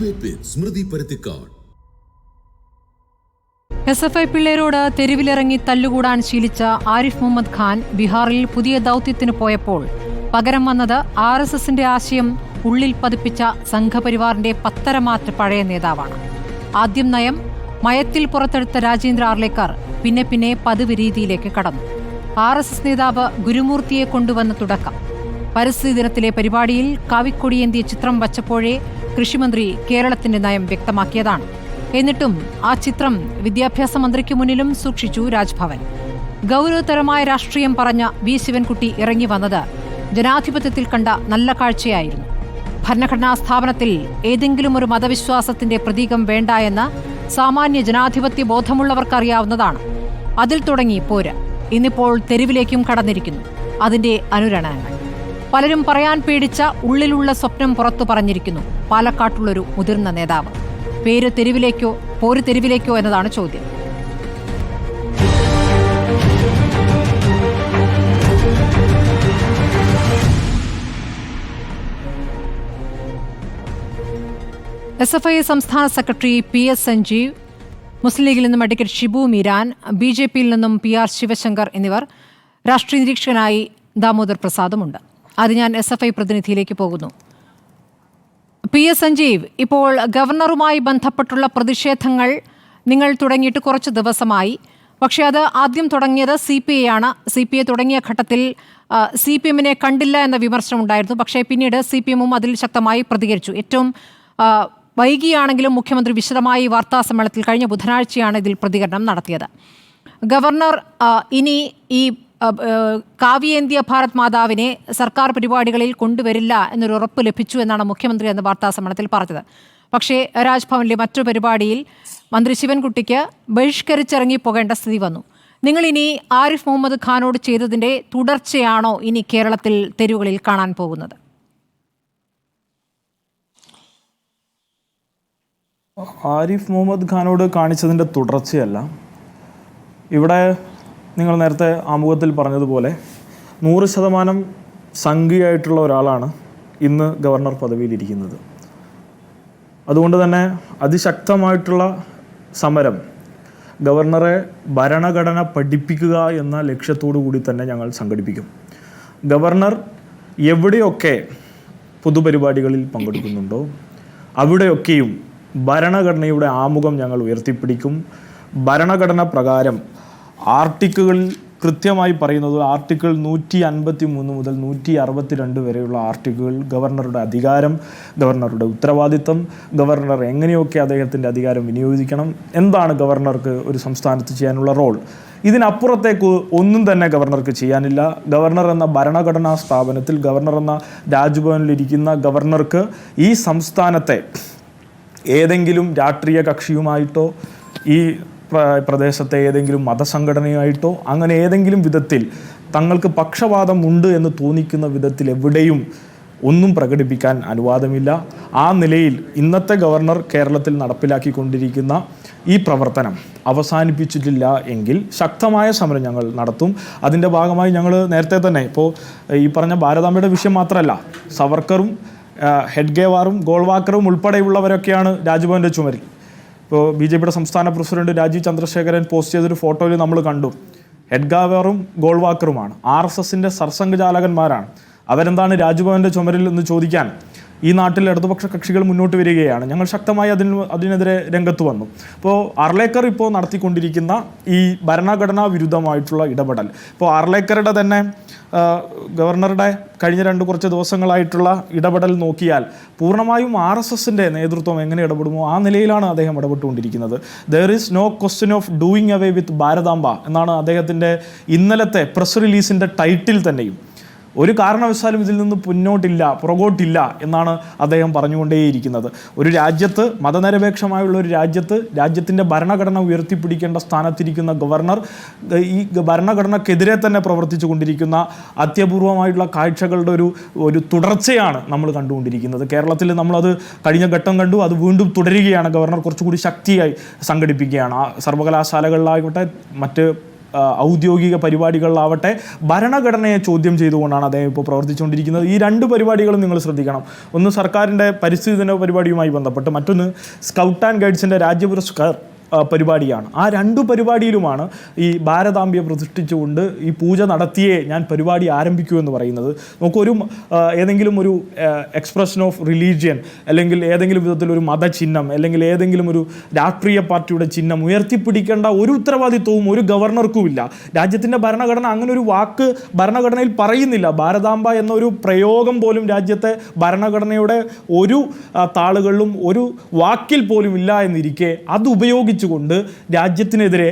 Debate വിത്ത് സ്മൃതി Paruthikad. SFI പിള്ളേരോട് തെരുവിലിറങ്ങി തല്ലുകൂടാൻ ശീലിച്ച ആരിഫ് മുഹമ്മദ് ഖാൻ ബീഹാറിൽ പുതിയ ദൗത്യത്തിന് പോയപ്പോൾ പകരം വന്നത് RSSന്റെ ആശയം ഉള്ളിൽ പതിപ്പിച്ച സംഘപരിവാറിന്റെ പത്തരമാറ്റ പഴയ നേതാവാണ്. ആദ്യം നയം മയത്തിൽ പുറത്തെടുത്ത രാജേന്ദ്ര ആർലേക്കർ പിന്നെ പതിവ് രീതിയിലേക്ക് കടന്നു. RSS നേതാവ് ഗുരുമൂർത്തിയെ കൊണ്ടുവന്ന തുടക്കം. പരിസ്ഥിതി ദിനത്തിലെ പരിപാടിയിൽ കാവിക്കൊടിയേന്തിയ ചിത്രം വച്ചപ്പോഴേ കൃഷിമന്ത്രി കേരളത്തിന്റെ നയം വ്യക്തമാക്കിയതാണ്. എന്നിട്ടും ആ ചിത്രം വിദ്യാഭ്യാസ മന്ത്രിക്ക് മുന്നിലും സൂക്ഷിച്ചു രാജ്ഭവൻ. ഗൗരവതരമായ രാഷ്ട്രീയം പറഞ്ഞ വി ശിവൻകുട്ടി ഇറങ്ങി വന്നത് ജനാധിപത്യത്തിൽ കണ്ട നല്ല കാഴ്ചയായിരുന്നു. ഭരണഘടനാ സ്ഥാപനത്തിൽ ഏതെങ്കിലും ഒരു മതവിശ്വാസത്തിന്റെ പ്രതീകം വേണ്ട എന്ന് സാമാന്യ ജനാധിപത്യ ബോധമുള്ളവർക്കറിയാവുന്നതാണ്. അതിൽ തുടങ്ങി പോര്. ഇന്നിപ്പോൾ തെരുവിലേക്കും കടന്നിരിക്കുന്നു. അതിന്റെ അനുരണനങ്ങൾ പലരും പറയാൻ പേടിച്ച ഉള്ളിലുള്ള സ്വപ്നം പുറത്തു പറഞ്ഞിരിക്കുന്നു. പാലക്കാട്ടുള്ളൊരു മുതിർന്ന നേതാവ്. പേര് തെരുവിലേക്കോ പോര് തെരുവിലേക്കോ എന്നതാണ് ചോദ്യം. SFI സംസ്ഥാന സെക്രട്ടറി PS സഞ്ജീവ്, മുസ്ലിം ലീഗിൽ നിന്നും അഡ്വക്കേറ്റ് ഷിബു മീരാൻ, BJPയിൽ നിന്നും PR ശിവശങ്കർ എന്നിവർ, രാഷ്ട്രീയ നിരീക്ഷകനായി ദാമോദർ പ്രസാദുമുണ്ട്. അത് ഞാൻ SFI പ്രതിനിധിയിലേക്ക് പോകുന്നു. PS സഞ്ജീവ്, ഇപ്പോൾ ഗവർണറുമായി ബന്ധപ്പെട്ടുള്ള പ്രതിഷേധങ്ങൾ നിങ്ങൾ തുടങ്ങിയിട്ട് കുറച്ച് ദിവസമായി. പക്ഷേ അത് ആദ്യം തുടങ്ങിയത് CPI ആണ്. CPI തുടങ്ങിയ ഘട്ടത്തിൽ CPMനെ കണ്ടില്ല എന്ന വിമർശനം ഉണ്ടായിരുന്നു. പക്ഷേ പിന്നീട് CPMും അതിൽ ശക്തമായി പ്രതികരിച്ചു. ഏറ്റവും വൈകിയാണെങ്കിലും മുഖ്യമന്ത്രി വിശദമായി വാർത്താസമ്മേളനത്തിൽ കഴിഞ്ഞ ബുധനാഴ്ചയാണ് ഇതിൽ പ്രതികരണം നടത്തിയത്. ഗവർണർ ഇനി ഈ കാവ്യേന്ത്യ ഭാരത് മാതാവിനെ സർക്കാർ പരിപാടികളിൽ കൊണ്ടുവരില്ല എന്നൊരു ഉറപ്പ് ലഭിച്ചു എന്നാണ് മുഖ്യമന്ത്രി അന്ന് വാർത്താസമ്മേളനത്തിൽ പറഞ്ഞത്. പക്ഷേ രാജ്ഭവനിലെ മറ്റൊരു പരിപാടിയിൽ മന്ത്രി ശിവൻകുട്ടിക്ക് ബഹിഷ്കരിച്ചിറങ്ങി പോകേണ്ട സ്ഥിതി വന്നു. നിങ്ങളിനി ആരിഫ് മുഹമ്മദ് ഖാനോട് ചെയ്തതിൻ്റെ തുടർച്ചയാണോ ഇനി കേരളത്തിൽ തെരുവുകളിൽ കാണാൻ പോകുന്നത്? ആരിഫ് മുഹമ്മദ് ഖാനോട് കാണിച്ചതിൻ്റെ തുടർച്ചയല്ല. ഇവിടെ നിങ്ങൾ നേരത്തെ ആമുഖത്തിൽ പറഞ്ഞതുപോലെ 100% സംഘിയായിട്ടുള്ള ഒരാളാണ് ഇന്ന് ഗവർണർ പദവിയിലിരിക്കുന്നത്. അതുകൊണ്ട് തന്നെ അതിശക്തമായിട്ടുള്ള സമരം ഗവർണറെ ഭരണഘടന പഠിപ്പിക്കുക എന്ന ലക്ഷ്യത്തോടു കൂടി തന്നെ ഞങ്ങൾ സംഘടിപ്പിക്കും. ഗവർണർ എവിടെയൊക്കെ പൊതുപരിപാടികളിൽ പങ്കെടുക്കുന്നുണ്ടോ അവിടെയൊക്കെയും ഭരണഘടനയുടെ ആമുഖം ഞങ്ങൾ ഉയർത്തിപ്പിടിക്കും. ഭരണഘടന പ്രകാരം ആർട്ടിക്കിളുകളിൽ കൃത്യമായി പറയുന്നത് ആർട്ടിക്കിൾ 153 മുതൽ 162 വരെയുള്ള ആർട്ടിക്കിൾ ഗവർണറുടെ അധികാരം, ഗവർണറുടെ ഉത്തരവാദിത്തം, ഗവർണർ എങ്ങനെയൊക്കെ അദ്ദേഹത്തിൻ്റെ അധികാരം വിനിയോഗിക്കണം, എന്താണ് ഗവർണർക്ക് ഒരു സംസ്ഥാനത്ത് ചെയ്യാനുള്ള റോൾ, ഇതിനപ്പുറത്തേക്ക് ഒന്നും തന്നെ ഗവർണർക്ക് ചെയ്യാനില്ല. ഗവർണർ എന്ന ഭരണഘടനാ സ്ഥാപനത്തിൽ, ഗവർണർ എന്ന രാജ്ഭവനിലിരിക്കുന്ന ഗവർണർക്ക് ഈ സംസ്ഥാനത്തെ ഏതെങ്കിലും രാഷ്ട്രീയ കക്ഷിയുമായിട്ടോ ഈ പ്രദേശത്തെ ഏതെങ്കിലും മതസംഘടനയായിട്ടോ അങ്ങനെ ഏതെങ്കിലും വിധത്തിൽ തങ്ങൾക്ക് പക്ഷപാതം ഉണ്ട് എന്ന് തോന്നിക്കുന്ന വിധത്തിൽ എവിടെയും ഒന്നും പ്രകടിപ്പിക്കാൻ അനുവാദമില്ല. ആ നിലയിൽ ഇന്നത്തെ ഗവർണർ കേരളത്തിൽ നടപ്പിലാക്കിക്കൊണ്ടിരിക്കുന്ന ഈ പ്രവർത്തനം അവസാനിപ്പിച്ചിട്ടില്ല എങ്കിൽ ശക്തമായ സമരം ഞങ്ങൾ നടത്തും. അതിൻ്റെ ഭാഗമായി ഞങ്ങൾ നേരത്തെ തന്നെ ഇപ്പോൾ ഈ പറഞ്ഞ ഭാരതാംബയുടെ വിഷയം മാത്രമല്ല, സവർക്കറും ഹെഡ്ഗേവാറും ഗോൾവാക്കറും ഉൾപ്പെടെയുള്ളവരൊക്കെയാണ് രാജ്ഭവൻ്റെ ചുമരിൽ. ഇപ്പോൾ BJPയുടെ സംസ്ഥാന പ്രസിഡന്റ് രാജീവ് ചന്ദ്രശേഖരൻ പോസ്റ്റ് ചെയ്തൊരു ഫോട്ടോയിൽ നമ്മൾ കണ്ടു, ഹെഡ്ഗേവാറും ഗോൾവാക്കറുമാണ് RSSന്റെ സർസംഘചാലകന്മാരാണ്. അവരെന്താണ് രാജ്ഭവൻ്റെ ചുമരിൽ എന്ന് ചോദിക്കാൻ ഈ നാട്ടിൽ ഇടതുപക്ഷ കക്ഷികൾ മുന്നോട്ട് വരികയാണ്. ഞങ്ങൾ ശക്തമായി അതിനെതിരെ രംഗത്ത് വന്നു. ഇപ്പോൾ ആർലേക്കർ ഇപ്പോൾ നടത്തിക്കൊണ്ടിരിക്കുന്ന ഈ ഭരണഘടനാ വിരുദ്ധമായിട്ടുള്ള ഇടപെടൽ, ഇപ്പോൾ ആർലേക്കറുടെ തന്നെ ഗവർണറുടെ കഴിഞ്ഞ കുറച്ച് ദിവസങ്ങളായിട്ടുള്ള ഇടപെടൽ നോക്കിയാൽ പൂർണ്ണമായും RSSന്റെ നേതൃത്വം എങ്ങനെ ഇടപെടുമോ ആ നിലയിലാണ് അദ്ദേഹം ഇടപെട്ടുകൊണ്ടിരിക്കുന്നത്. There is no question of doing away with Bharatamba എന്നാണ് അദ്ദേഹത്തിൻ്റെ ഇന്നലത്തെ പ്രസ് റിലീസിൻ്റെ ടൈറ്റിൽ തന്നെയും. ഒരു കാരണവശാലും ഇതിൽ നിന്ന് പുറകോട്ടില്ല എന്നാണ് അദ്ദേഹം പറഞ്ഞുകൊണ്ടേയിരിക്കുന്നത്. ഒരു രാജ്യത്ത്, മതനിരപേക്ഷമായുള്ള ഒരു രാജ്യത്തിൻ്റെ ഭരണഘടന ഉയർത്തിപ്പിടിക്കേണ്ട സ്ഥാനത്തിരിക്കുന്ന ഗവർണർ ഈ ഭരണഘടനക്കെതിരെ തന്നെ പ്രവർത്തിച്ചു കൊണ്ടിരിക്കുന്ന അത്യപൂർവമായിട്ടുള്ള കാഴ്ചകളുടെ ഒരു തുടർച്ചയാണ് നമ്മൾ കണ്ടുകൊണ്ടിരിക്കുന്നത്. കേരളത്തിൽ നമ്മളത് കഴിഞ്ഞ ഘട്ടം കണ്ടു, അത് വീണ്ടും തുടരുകയാണ്. ഗവർണർ കുറച്ചുകൂടി ശക്തിയായി സംഘടിപ്പിക്കുകയാണ്. സർവകലാശാലകളിലായിക്കോട്ടെ, മറ്റ് ഔദ്യോഗിക പരിപാടികളിലാവട്ടെ ഭരണഘടനയെ ചോദ്യം ചെയ്തുകൊണ്ടാണ് അദ്ദേഹം ഇപ്പോൾ പ്രവർത്തിച്ചുകൊണ്ടിരിക്കുന്നത്. ഈ രണ്ട് പരിപാടികളും നിങ്ങൾ ശ്രദ്ധിക്കണം. ഒന്ന് സർക്കാരിൻ്റെ പരിസ്ഥിതി ദിന പരിപാടിയുമായി ബന്ധപ്പെട്ട്, മറ്റൊന്ന് സ്കൗട്ട് ആൻഡ് ഗൈഡ്സിൻ്റെ രാജ്യപുരസ്കാർ പരിപാടിയാണ്. ആ രണ്ടു പരിപാടിയിലുമാണ് ഈ ഭാരതാംബയെ പ്രതിഷ്ഠിച്ചുകൊണ്ട് ഈ പൂജ നടത്തിയേ ഞാൻ പരിപാടി ആരംഭിക്കൂ എന്ന് പറയുന്നത്. നമുക്കൊരു ഏതെങ്കിലും ഒരു എക്സ്പ്രഷൻ ഓഫ് റിലീജിയൻ അല്ലെങ്കിൽ ഏതെങ്കിലും വിധത്തിലൊരു മതചിഹ്നം അല്ലെങ്കിൽ ഏതെങ്കിലും ഒരു രാഷ്ട്രീയ പാർട്ടിയുടെ ചിഹ്നം ഉയർത്തിപ്പിടിക്കേണ്ട ഒരു ഉത്തരവാദിത്വവും ഒരു ഗവർണർക്കും ഇല്ല. രാജ്യത്തിൻ്റെ ഭരണഘടന അങ്ങനെ ഒരു വാക്ക് ഭരണഘടനയിൽ പറയുന്നില്ല. ഭാരതാംബ എന്നൊരു പ്രയോഗം പോലും രാജ്യത്തെ ഭരണഘടനയുടെ ഒരു താളുകളിലും ഒരു വാക്കിൽ പോലും ഇല്ല എന്നിരിക്കെ അത് ഉപയോഗിച്ച് കൊണ്ട് രാജ്യത്തിനെതിരെ,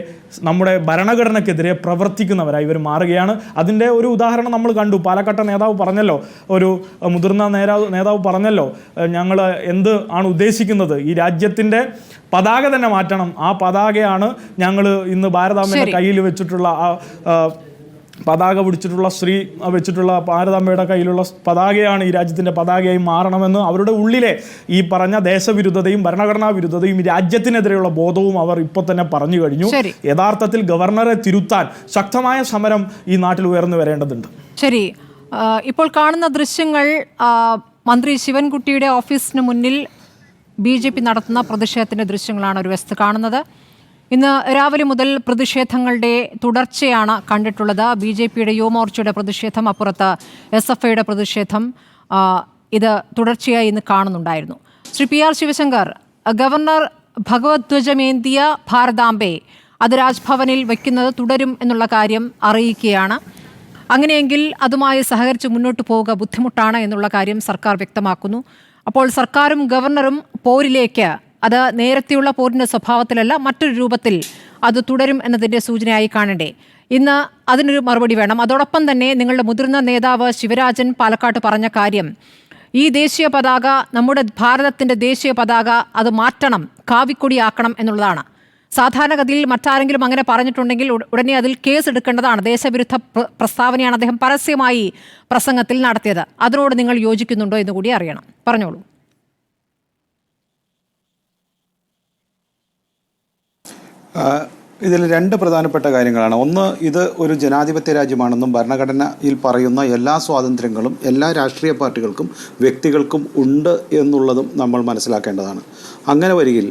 നമ്മുടെ ഭരണഘടനക്കെതിരെ പ്രവർത്തിക്കുന്നവരായി ഇവർ മാറുകയാണ്. അതിൻ്റെ ഒരു ഉദാഹരണം നമ്മൾ കണ്ടു. പാലക്കാട്ടെ നേതാവ് പറഞ്ഞല്ലോ, ഒരു മുതിർന്ന നേതാവ് പറഞ്ഞല്ലോ, ഞങ്ങൾ എന്ത് ആണ് ഉദ്ദേശിക്കുന്നത്, ഈ രാജ്യത്തിൻ്റെ പതാക തന്നെ മാറ്റണം. ആ പതാകയാണ് ഞങ്ങൾ ഇന്ന് ഭാരതാംബയുടെ കയ്യിൽ വെച്ചിട്ടുള്ള പതാക പിടിച്ചിട്ടുള്ള സ്ത്രീ വെച്ചിട്ടുള്ള ഭാരതാംബയുടെ കയ്യിലുള്ള പതാകയാണ് ഈ രാജ്യത്തിൻ്റെ പതാകയായി മാറണമെന്ന് അവരുടെ ഉള്ളിലെ ഈ പറഞ്ഞ ദേശവിരുദ്ധതയും ഭരണഘടനാ വിരുദ്ധതയും രാജ്യത്തിനെതിരെയുള്ള ബോധവും അവർ ഇപ്പോൾ തന്നെ പറഞ്ഞു കഴിഞ്ഞു. യഥാർത്ഥത്തിൽ ഗവർണറെ തിരുത്താൻ ശക്തമായ സമരം ഈ നാട്ടിൽ ഉയർന്നു വരേണ്ടതുണ്ട്. ശരി, ഇപ്പോൾ കാണുന്ന ദൃശ്യങ്ങൾ മന്ത്രി ശിവൻകുട്ടിയുടെ ഓഫീസിന് മുന്നിൽ BJP നടത്തുന്ന പ്രതിഷേധത്തിൻ്റെ ദൃശ്യങ്ങളാണ് ഒരു വശത്ത് കാണുന്നത്. ഇന്ന് രാവിലെ മുതൽ പ്രതിഷേധങ്ങളുടെ തുടർച്ചയാണ് കണ്ടിട്ടുള്ളത്. BJPയുടെ യുവമോർച്ചയുടെ പ്രതിഷേധം, അപ്പുറത്ത് SFIയുടെ പ്രതിഷേധം, ഇത് തുടർച്ചയായി ഇന്ന് കാണുന്നുണ്ടായിരുന്നു. ശ്രീ PR ശിവശങ്കർ, ഗവർണർ ഭഗവദ്ധ്വജമേന്തിയ ഭാരതാംബെ അത് രാജ്ഭവനിൽ വയ്ക്കുന്നത് തുടരും എന്നുള്ള കാര്യം അറിയിക്കുകയാണ്. അങ്ങനെയെങ്കിൽ അതുമായി സഹകരിച്ച് മുന്നോട്ട് പോവുക ബുദ്ധിമുട്ടാണ് എന്നുള്ള കാര്യം സർക്കാർ വ്യക്തമാക്കുന്നു. അപ്പോൾ സർക്കാരും ഗവർണറും പോരിലേക്ക്, അത് നേരത്തെയുള്ള പോരിൻ്റെ സ്വഭാവത്തിലല്ല മറ്റൊരു രൂപത്തിൽ അത് തുടരും എന്നതിൻ്റെ സൂചനയായി കാണണ്ടേ? ഇന്ന് അതിനൊരു മറുപടി വേണം. അതോടൊപ്പം തന്നെ നിങ്ങളുടെ മുതിർന്ന നേതാവ് ശിവരാജൻ പാലക്കാട്ട് പറഞ്ഞ കാര്യം, ഈ ദേശീയ പതാക, നമ്മുടെ ഭാരതത്തിൻ്റെ ദേശീയ പതാക അത് മാറ്റണം, കാവിക്കൊടിയാക്കണം എന്നുള്ളതാണ്. സാധാരണഗതിയിൽ മറ്റാരെങ്കിലും അങ്ങനെ പറഞ്ഞിട്ടുണ്ടെങ്കിൽ ഉടനെ അതിൽ കേസ് എടുക്കേണ്ടതാണ്. ദേശവിരുദ്ധ പ്രസ്താവനയാണ് അദ്ദേഹം പരസ്യമായി പ്രസംഗത്തിൽ നടത്തിയത്. അതിനോട് നിങ്ങൾ യോജിക്കുന്നുണ്ടോ എന്ന് കൂടി അറിയണം. പറഞ്ഞോളൂ. ഇതിൽ രണ്ട് പ്രധാനപ്പെട്ട കാര്യങ്ങളാണ്. ഒന്ന്, ഇത് ഒരു ജനാധിപത്യ രാജ്യമാണെന്നും ഭരണഘടനയിൽ പറയുന്ന എല്ലാ സ്വാതന്ത്ര്യങ്ങളും എല്ലാ രാഷ്ട്രീയ പാർട്ടികൾക്കും വ്യക്തികൾക്കും ഉണ്ട് എന്നുള്ളതും നമ്മൾ മനസ്സിലാക്കേണ്ടതാണ്. അങ്ങനെ വരികിൽ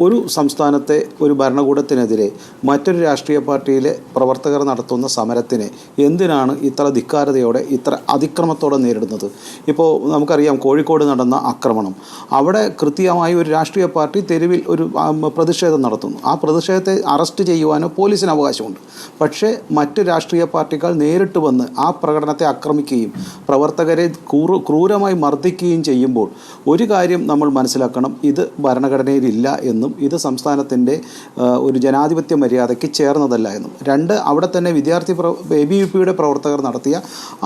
ഒരു സംസ്ഥാനത്തെ ഒരു ഭരണകൂടത്തിനെതിരെ മറ്റൊരു രാഷ്ട്രീയ പാർട്ടിയിലെ പ്രവർത്തകർ നടത്തുന്ന സമരത്തിനെ എന്തിനാണ് ഇത്ര ധിക്കാരതയോടെ, ഇത്ര അതിക്രമത്തോടെ നേരിടുന്നത്? ഇപ്പോൾ നമുക്കറിയാം, കോഴിക്കോട് നടന്ന ആക്രമണം, അവിടെ കൃത്യമായി ഒരു രാഷ്ട്രീയ പാർട്ടി തെരുവിൽ ഒരു പ്രതിഷേധം നടത്തുന്നു. ആ പ്രതിഷേധത്തെ അറസ്റ്റ് ചെയ്യുവാനോ പോലീസിന് അവകാശമുണ്ട്. പക്ഷേ മറ്റ് രാഷ്ട്രീയ പാർട്ടികൾ നേരിട്ട് വന്ന് ആ പ്രകടനത്തെ ആക്രമിക്കുകയും പ്രവർത്തകരെ ക്രൂരമായി മർദ്ദിക്കുകയും ചെയ്യുമ്പോൾ ഒരു കാര്യം നമ്മൾ മനസ്സിലാക്കണം, ഇത് ഭരണഘടനയിലില്ല എന്നും ഇത് സംസ്ഥാനത്തിൻ്റെ ഒരു ജനാധിപത്യ മര്യാദയ്ക്ക് ചേർന്നതല്ല എന്നും. രണ്ട്, അവിടെ തന്നെ ABVPയുടെ പ്രവർത്തകർ നടത്തിയ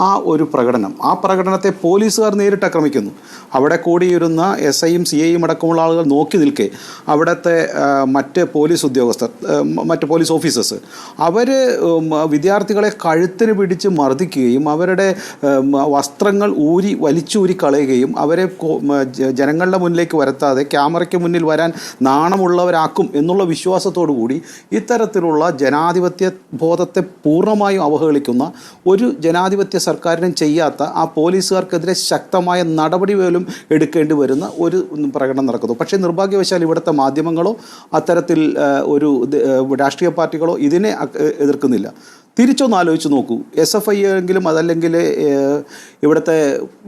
ആ ഒരു പ്രകടനം, ആ പ്രകടനത്തെ പോലീസുകാർ നേരിട്ട് ആക്രമിക്കുന്നു. അവിടെ കൂടിയിരുന്ന SIയും CIയും അടക്കമുള്ള ആളുകൾ നോക്കി നിൽക്കെ അവിടുത്തെ മറ്റ് പോലീസ് ഉദ്യോഗസ്ഥർ, മറ്റ് പോലീസ് ഓഫീസേഴ്സ്, അവർ വിദ്യാർത്ഥികളെ കഴുത്തിന് പിടിച്ച് മർദ്ദിക്കുകയും അവരുടെ വസ്ത്രങ്ങൾ വലിച്ചൂരി കളയുകയും അവരെ ജനങ്ങളുടെ മുന്നിലേക്ക് വരുത്താതെ ക്യാമറയ്ക്ക് മുന്നിൽ വരാൻ നാണമുള്ളവരാക്കും എന്നുള്ള വിശ്വാസത്തോടു കൂടി ഇത്തരത്തിലുള്ള ജനാധിപത്യ ബോധത്തെ പൂർണ്ണമായും അവഹേളിക്കുന്ന ഒരു ജനാധിപത്യ സർക്കാരിനും ചെയ്യാത്ത ആ പോലീസുകാർക്കെതിരെ ശക്തമായ നടപടി പോലും എടുക്കേണ്ടി വരുന്ന ഒരു പ്രകടനം നടക്കുന്നു. പക്ഷേ നിർഭാഗ്യവശാൽ ഇവിടുത്തെ മാധ്യമങ്ങളോ അത്തരത്തിൽ ഒരു രാഷ്ട്രീയ പാർട്ടികളോ ഇതിനെ എതിർക്കുന്നില്ല. തിരിച്ചൊന്ന് ആലോചിച്ച് നോക്കൂ, SFI എങ്കിലും അതല്ലെങ്കിൽ ഇവിടുത്തെ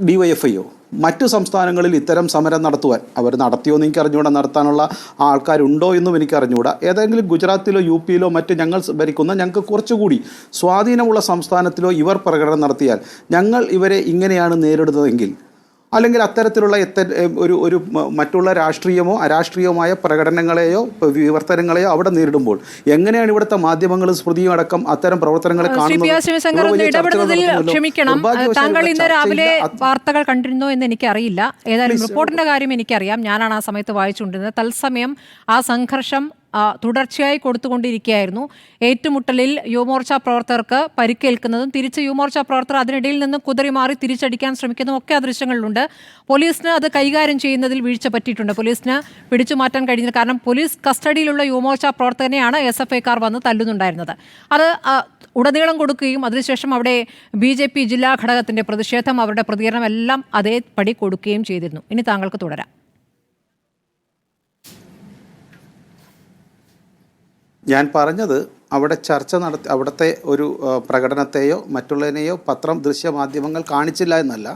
DYFIയോ മറ്റു സംസ്ഥാനങ്ങളിൽ ഇത്തരം സമരം നടത്തുവാൻ അവർ നടത്തിയോ എന്ന് എനിക്ക് അറിഞ്ഞുകൂടാ, നടത്താനുള്ള ആൾക്കാരുണ്ടോ എന്നും എനിക്ക് അറിഞ്ഞുകൂടാ. ഏതെങ്കിലും ഗുജറാത്തിലോ UPയിലോ മറ്റ് ഞങ്ങൾ ഭരിക്കുന്ന, ഞങ്ങൾക്ക് കുറച്ചുകൂടി സ്വാധീനമുള്ള സംസ്ഥാനത്തിലോ ഇവർ പ്രകടനം നടത്തിയാൽ ഞങ്ങൾ ഇവരെ ഇങ്ങനെയാണ് നേരിടുന്നതെങ്കിൽ, അല്ലെങ്കിൽ അത്തരത്തിലുള്ള ഒരു മറ്റുള്ള രാഷ്ട്രീയമോ അരാഷ്ട്രീയമായ പ്രകടനങ്ങളെയോ വിവർത്തനങ്ങളെയോ അവിടെ നേരിടുമ്പോൾ എങ്ങനെയാണ് ഇവിടുത്തെ മാധ്യമങ്ങളും സ്മൃതിയും അടക്കം അത്തരം പ്രവർത്തനങ്ങളെ ക്ഷമിക്കണം, താങ്കൾ ഇന്ന് രാവിലെ വാർത്തകൾ കണ്ടിരുന്നോ എന്ന് എനിക്കറിയില്ല. ഏതായാലും റിപ്പോർട്ടിന്റെ കാര്യം എനിക്കറിയാം, ഞാനാണ് ആ സമയത്ത് വായിച്ചുകൊണ്ടിരുന്നത്. തത്സമയം ആ സംഘർഷം തുടർച്ചയായി കൊടുത്തുകൊണ്ടിരിക്കുകയായിരുന്നു. ഏറ്റുമുട്ടലിൽ യുവമോർച്ച പ്രവർത്തകർക്ക് പരിക്കേൽക്കുന്നതും തിരിച്ച് യുവമോർച്ച പ്രവർത്തകർ അതിനിടയിൽ നിന്ന് കുതറിമാറി തിരിച്ചടിക്കാൻ ശ്രമിക്കുന്നതും ഒക്കെ ആ ദൃശ്യങ്ങളിലുണ്ട്. പോലീസിന് അത് കൈകാര്യം ചെയ്യുന്നതിൽ വീഴ്ച പറ്റിയിട്ടുണ്ട്. പോലീസിന് പിടിച്ചു മാറ്റാൻ കഴിഞ്ഞില്ല. കാരണം പോലീസ് കസ്റ്റഡിയിലുള്ള യുവമോർച്ച പ്രവർത്തകനെയാണ് SFIക്കാർ വന്ന് തല്ലുന്നുണ്ടായിരുന്നത്. അത് ഉടനീളം കൊടുക്കുകയും അതിനുശേഷം അവിടെ BJP ജില്ലാ ഘടകത്തിന്റെ പ്രതിഷേധം, അവരുടെ പ്രതികരണം എല്ലാം അതേപടി കൊടുക്കുകയും ചെയ്തിരുന്നു. ഇനി താങ്കൾക്ക് തുടരാം. ഞാൻ പറഞ്ഞത് അവിടെ ചർച്ച നടത്തി അവിടുത്തെ ഒരു പ്രകടനത്തെയോ മറ്റുള്ളതിനെയോ പത്രം ദൃശ്യമാധ്യമങ്ങൾ കാണിച്ചില്ല എന്നല്ല,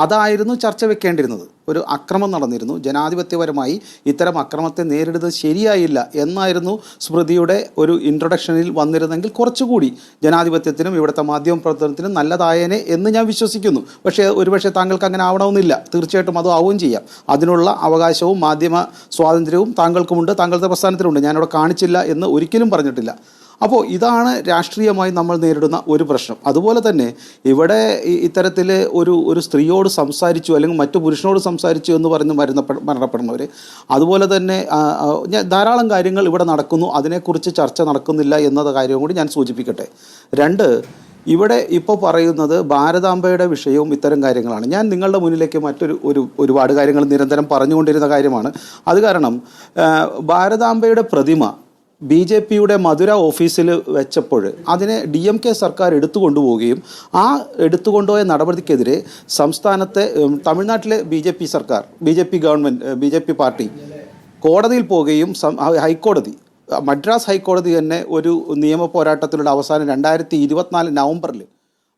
അതായിരുന്നു ചർച്ച വെക്കേണ്ടിരുന്നത്. ഒരു അക്രമം നടന്നിരുന്നു, ജനാധിപത്യപരമായി ഇത്തരം അക്രമത്തെ നേരിടുന്നത് ശരിയായില്ല എന്നായിരുന്നു സ്മൃതിയുടെ ഒരു ഇൻട്രൊഡക്ഷനിൽ വന്നിരുന്നെങ്കിൽ കുറച്ചുകൂടി ജനാധിപത്യത്തിനും ഇവിടുത്തെ മാധ്യമ പ്രവർത്തനത്തിനും നല്ലതായേനെ എന്ന് ഞാൻ വിശ്വസിക്കുന്നു. പക്ഷേ ഒരുപക്ഷെ താങ്കൾക്ക് അങ്ങനെ ആവണമെന്നില്ല. തീർച്ചയായിട്ടും അത് ആവുകയും ചെയ്യാം. അതിനുള്ള അവകാശവും മാധ്യമ സ്വാതന്ത്ര്യവും താങ്കൾക്കുമുണ്ട്, താങ്കളുടെ പ്രസ്ഥാനത്തിനുണ്ട്. ഞാനിവിടെ കാണിച്ചില്ല എന്ന് ഒരിക്കലും പറഞ്ഞിട്ടില്ല. അപ്പോൾ ഇതാണ് രാഷ്ട്രീയമായി നമ്മൾ നേരിടുന്ന ഒരു പ്രശ്നം. അതുപോലെ തന്നെ ഇവിടെ ഇത്തരത്തിൽ ഒരു സ്ത്രീയോട് സംസാരിച്ചു അല്ലെങ്കിൽ മറ്റു പുരുഷനോട് സംസാരിച്ചു എന്ന് പറഞ്ഞ് മരണപ്പെടുന്നവർ, അതുപോലെ തന്നെ ധാരാളം കാര്യങ്ങൾ ഇവിടെ നടക്കുന്നു, അതിനെക്കുറിച്ച് ചർച്ച നടക്കുന്നില്ല എന്നത് കാര്യം കൂടി ഞാൻ സൂചിപ്പിക്കട്ടെ. രണ്ട്, ഇവിടെ ഇപ്പോൾ പറയുന്നത് ഭാരതാംബയുടെ വിഷയവും ഇത്തരം കാര്യങ്ങളാണ്. ഞാൻ നിങ്ങളുടെ മുന്നിലേക്ക് ഒരുപാട് കാര്യങ്ങൾ നിരന്തരം പറഞ്ഞുകൊണ്ടിരുന്ന കാര്യമാണ്. അത് കാരണം ഭാരതാംബയുടെ പ്രതിമ BJPയുടെ മധുര ഓഫീസിൽ വെച്ചപ്പോൾ അതിനെ DMK സർക്കാർ എടുത്തുകൊണ്ടുപോവുകയും ആ എടുത്തുകൊണ്ടുപോയ നടപടിക്കെതിരെ സംസ്ഥാനത്തെ തമിഴ്നാട്ടിലെ BJP സർക്കാർ, BJP ഗവൺമെൻറ്, BJP പാർട്ടി കോടതിയിൽ പോവുകയും ഹൈക്കോടതി, മദ്രാസ് ഹൈക്കോടതി തന്നെ ഒരു നിയമ പോരാട്ടത്തിലൂടെ അവസാനം 2024 നവംബറിൽ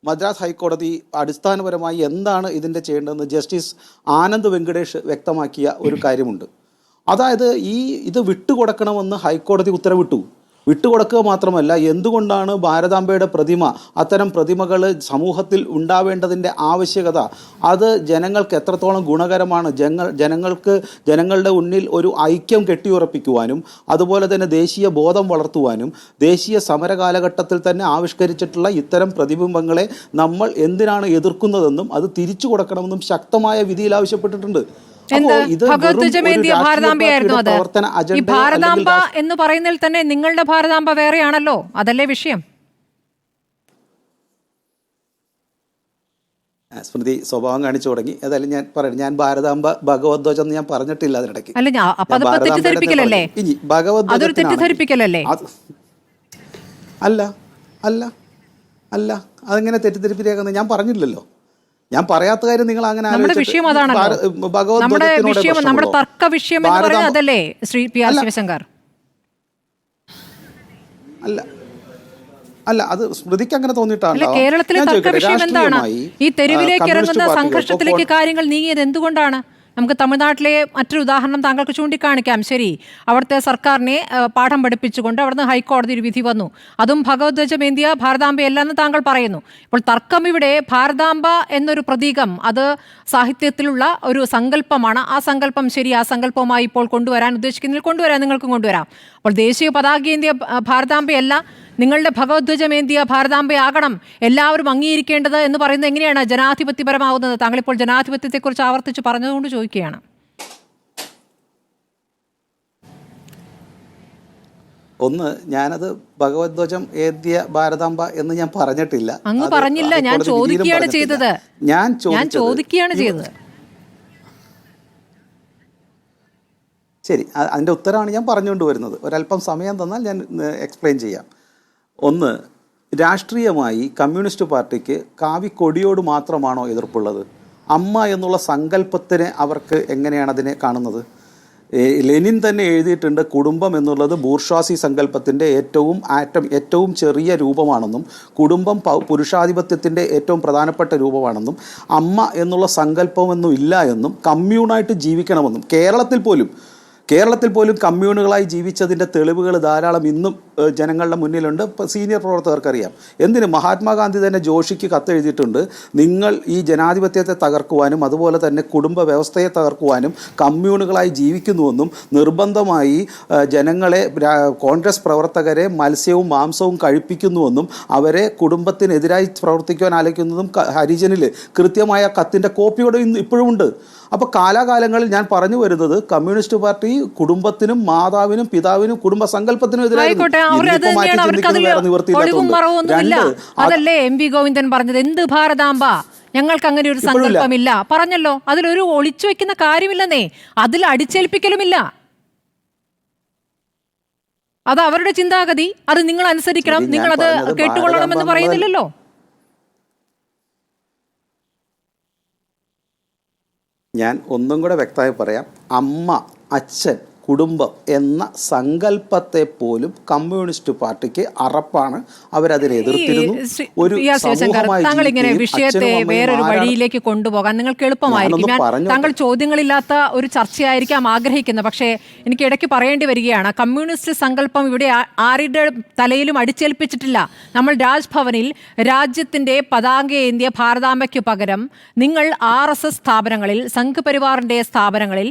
മദ്രാസ് ഹൈക്കോടതി അടിസ്ഥാനപരമായി എന്താണ് ഇതിൻ്റെ ചെയ്യേണ്ടതെന്ന് ജസ്റ്റിസ് ആനന്ദ് വെങ്കടേഷ് വ്യക്തമാക്കിയ ഒരു കാര്യമുണ്ട്. അതായത് ഇത് വിട്ടുകൊടുക്കണമെന്ന് ഹൈക്കോടതി ഉത്തരവിട്ടു. വിട്ടുകൊടുക്കുക മാത്രമല്ല, എന്തുകൊണ്ടാണ് ഭാരതാംബയുടെ പ്രതിമ, അത്തരം പ്രതിമകൾ സമൂഹത്തിൽ ഉണ്ടാവേണ്ടതിൻ്റെ ആവശ്യകത, അത് ജനങ്ങൾക്ക് എത്രത്തോളം ഗുണകരമാണ്, ജനങ്ങളുടെ മുന്നിൽ ഒരു ഐക്യം കെട്ടിയുറപ്പിക്കുവാനും അതുപോലെ തന്നെ ദേശീയ ബോധം വളർത്തുവാനും ദേശീയ സമര കാലഘട്ടത്തിൽ തന്നെ ആവിഷ്കരിച്ചിട്ടുള്ള ഇത്തരം പ്രതിബിംബങ്ങളെ നമ്മൾ എന്തിനാണ് എതിർക്കുന്നതെന്നും അത് തിരിച്ചു കൊടുക്കണമെന്നും ശക്തമായ വിധിയിൽ ആവശ്യപ്പെട്ടിട്ടുണ്ട്. ഭാരതാംബയായിരുന്നു അത്. ഈ ഭാരതാംബ എന്ന് പറയുന്നതിൽ തന്നെ നിങ്ങളുടെ ഭാരതാംബ വേറെയാണല്ലോ, അതല്ലേ വിഷയം? സ്മൃതി സ്വഭാവം കാണിച്ചു തുടങ്ങി. ഏതായാലും ഞാൻ പറയണം, ഞാൻ ഭാരതാംബ ഭഗവദ്ധ്വജം എന്ന് ഞാൻ പറഞ്ഞിട്ടില്ല. അതിനിടയ്ക്ക് ഇനി ഭഗവദ്ധ്വജത്തിനാണ് അല്ല അതെങ്ങനെ തെറ്റിദ്ധരിപ്പിക്കാന്ന് ഞാൻ പറഞ്ഞില്ലല്ലോ. ഞാൻ പറയാത്ത കാര്യം നിങ്ങൾ അങ്ങനെ നമ്മുടെ വിഷയം നമ്മുടെ തർക്ക വിഷയം എന്ന് പറയുന്നത് അതല്ലേ ശ്രീ PR ശിവശങ്കർ? അല്ല അത് സ്മൃതിക്ക് അങ്ങനെ തോന്നിയിട്ടാണ്. കേരളത്തിലെ തർക്ക വിഷയം എന്താണ്? ഈ തെരുവിലേക്ക് ഇറങ്ങുന്ന സംഘർഷത്തിലേക്ക് കാര്യങ്ങൾ നീങ്ങിയത് എന്തുകൊണ്ടാണ്? നമുക്ക് തമിഴ്നാട്ടിലെ മറ്റൊരു ഉദാഹരണം താങ്കൾക്ക് ചൂണ്ടിക്കാണിക്കാം. ശരി, അവിടുത്തെ സർക്കാരിനെ പാഠം പഠിപ്പിച്ചുകൊണ്ട് അവിടുന്ന് ഹൈക്കോടതി ഒരു വിധി വന്നു. അതും ഭഗവദ്ധ്വജമേന്തിയ ഭാരതാംബയല്ല എന്ന് താങ്കൾ പറയുന്നു. ഇപ്പോൾ തർക്കം ഇവിടെ ഭാരതാംബ എന്നൊരു പ്രതീകം, അത് സാഹിത്യത്തിലുള്ള ഒരു സങ്കല്പമാണ്. ആ സങ്കല്പം ശരി, ആ സങ്കല്പവുമായി ഇപ്പോൾ കൊണ്ടുവരാൻ ഉദ്ദേശിക്കുന്നതിൽ നിങ്ങൾക്കും കൊണ്ടുവരാം. അപ്പോൾ ദേശീയ പതാകേന്തിയ ഭാരതാംബയല്ല, നിങ്ങളുടെ ഭഗവദ്ധ്വജമേന്തിയ ഭാരതാംബയാകണം എല്ലാവരും അംഗീകരിക്കേണ്ടത് എന്ന് പറയുന്നത് എങ്ങനെയാണ് ജനാധിപത്യപരമാവുന്നത്? താങ്കളിപ്പോൾ ജനാധിപത്യത്തെക്കുറിച്ച് ആവർത്തിച്ച് പറഞ്ഞതുകൊണ്ട് ചോദിക്കുകയാണ്. ഒന്ന്, ഞാനത് ഭഗവദ്ധ്വജം ഏന്തിയ ഭാരതാംബ എന്ന് ഞാൻ പറഞ്ഞിട്ടില്ല. അങ്ങ് പറഞ്ഞില്ല, ഞാൻ ചോദിക്കുകയാണ് ചെയ്തത്. ഞാൻ ചോദിക്കുകയാണ് ചെയ്തത്. ശരി, അതിൻ്റെ ഉത്തരമാണ് ഞാൻ പറഞ്ഞുകൊണ്ട് വരുന്നത്. ഒരല്പം സമയം തന്നാൽ ഞാൻ എക്സ്പ്ലെയിൻ ചെയ്യാം. ഒന്ന്, രാഷ്ട്രീയമായി കമ്മ്യൂണിസ്റ്റ് പാർട്ടിക്ക് കാവിക്കൊടിയോട് മാത്രമാണോ എതിർപ്പുള്ളത്? അമ്മ എന്നുള്ള സങ്കല്പത്തിനെ അവർക്ക് എങ്ങനെയാണ് അതിനെ കാണുന്നത്? ലെനിൻ തന്നെ എഴുതിയിട്ടുണ്ട്, കുടുംബം എന്നുള്ളത് ബൂർഷ്വാസി സങ്കല്പത്തിൻ്റെ ഏറ്റവും ചെറിയ രൂപമാണെന്നും കുടുംബം പുരുഷാധിപത്യത്തിൻ്റെ ഏറ്റവും പ്രധാനപ്പെട്ട രൂപമാണെന്നും അമ്മ എന്നുള്ള സങ്കല്പമൊന്നും ഇല്ല എന്നും കമ്മ്യൂണായിട്ട് ജീവിക്കണമെന്നും കേരളത്തിൽ പോലും കമ്മ്യൂണുകളായി ജീവിച്ചതിൻ്റെ തെളിവുകൾ ധാരാളം ഇന്നും ജനങ്ങളുടെ മുന്നിലുണ്ട്. സീനിയർ പ്രവർത്തകർക്കറിയാം. എന്തിന് മഹാത്മാഗാന്ധി തന്നെ ജോഷിക്ക് കത്തെഴുതിയിട്ടുണ്ട്, നിങ്ങൾ ഈ ജനാധിപത്യത്തെ തകർക്കുവാനും അതുപോലെ തന്നെ കുടുംബ വ്യവസ്ഥയെ തകർക്കുവാനും കമ്മ്യൂണുകളായി ജീവിക്കുന്നുവെന്നും നിർബന്ധമായി ജനങ്ങളെ, കോൺഗ്രസ് പ്രവർത്തകരെ മത്സ്യവും മാംസവും കഴിപ്പിക്കുന്നുവെന്നും അവരെ കുടുംബത്തിനെതിരായി പ്രവർത്തിക്കുവാൻ ആലോചിക്കുന്നതും ഹരിജനിൽ കൃത്യമായ കത്തിൻ്റെ കോപ്പിയോടെ ഇപ്പോഴും ഉണ്ട്. അപ്പോൾ കാലാകാലങ്ങളിൽ ഞാൻ പറഞ്ഞു വരുന്നത് കമ്മ്യൂണിസ്റ്റ് പാർട്ടി കുടുംബത്തിനും മാതാവിനും പിതാവിനും കുടുംബ സങ്കല്പത്തിനും അതല്ലേ എം വി ഗോവിന്ദൻ പറഞ്ഞത്, എന്ത് ഭാരതാംബ, ഞങ്ങൾക്ക് അങ്ങനെ ഒരു സങ്കല്പമില്ല പറഞ്ഞല്ലോ. അതിലൊരു ഒളിച്ചു വെക്കുന്ന കാര്യമില്ലെന്നേ, അതിൽ അടിച്ചേൽപ്പിക്കലുമില്ല. അത് അവരുടെ ചിന്താഗതി, അത് നിങ്ങൾ അനുസരിക്കണം, നിങ്ങൾ അത് കേട്ടുകൊള്ളണം എന്ന് പറയുന്നില്ലല്ലോ. ഞാൻ ഒന്നും കൂടെ വ്യക്തമായി പറയാം. അമ്മ, അച്ഛൻ, കുടുംബം എന്ന സങ്കല്പത്തെ പോലും കമ്മ്യൂണിസ്റ്റ് പാർട്ടിക്ക് അറപ്പാണ്. അവരതിനെ എതിർത്തിരുന്നു. താങ്കൾ ഇങ്ങനെ വിഷയത്തെ വേറൊരു വഴിയിലേക്ക് കൊണ്ടുപോകാൻ നിങ്ങൾക്ക് എളുപ്പമായിരിക്കും. താങ്കൾ ചോദ്യങ്ങളില്ലാത്ത ഒരു ചർച്ചയായിരിക്കാം ആഗ്രഹിക്കുന്നത്. പക്ഷേ എനിക്ക് ഇടയ്ക്ക് പറയേണ്ടി വരികയാണ്, കമ്മ്യൂണിസ്റ്റ് സങ്കല്പം ഇവിടെ ആരുടെ തലയിലും അടിച്ചേൽപ്പിച്ചിട്ടില്ല. നമ്മൾ രാജ്ഭവനിൽ രാജ്യത്തിന്റെ പതാകയേന്തിയ ഭാരതാംബയ്ക്ക് പകരം നിങ്ങൾ RSS സ്ഥാപനങ്ങളിൽ, സംഘപരിവാറിന്റെ സ്ഥാപനങ്ങളിൽ,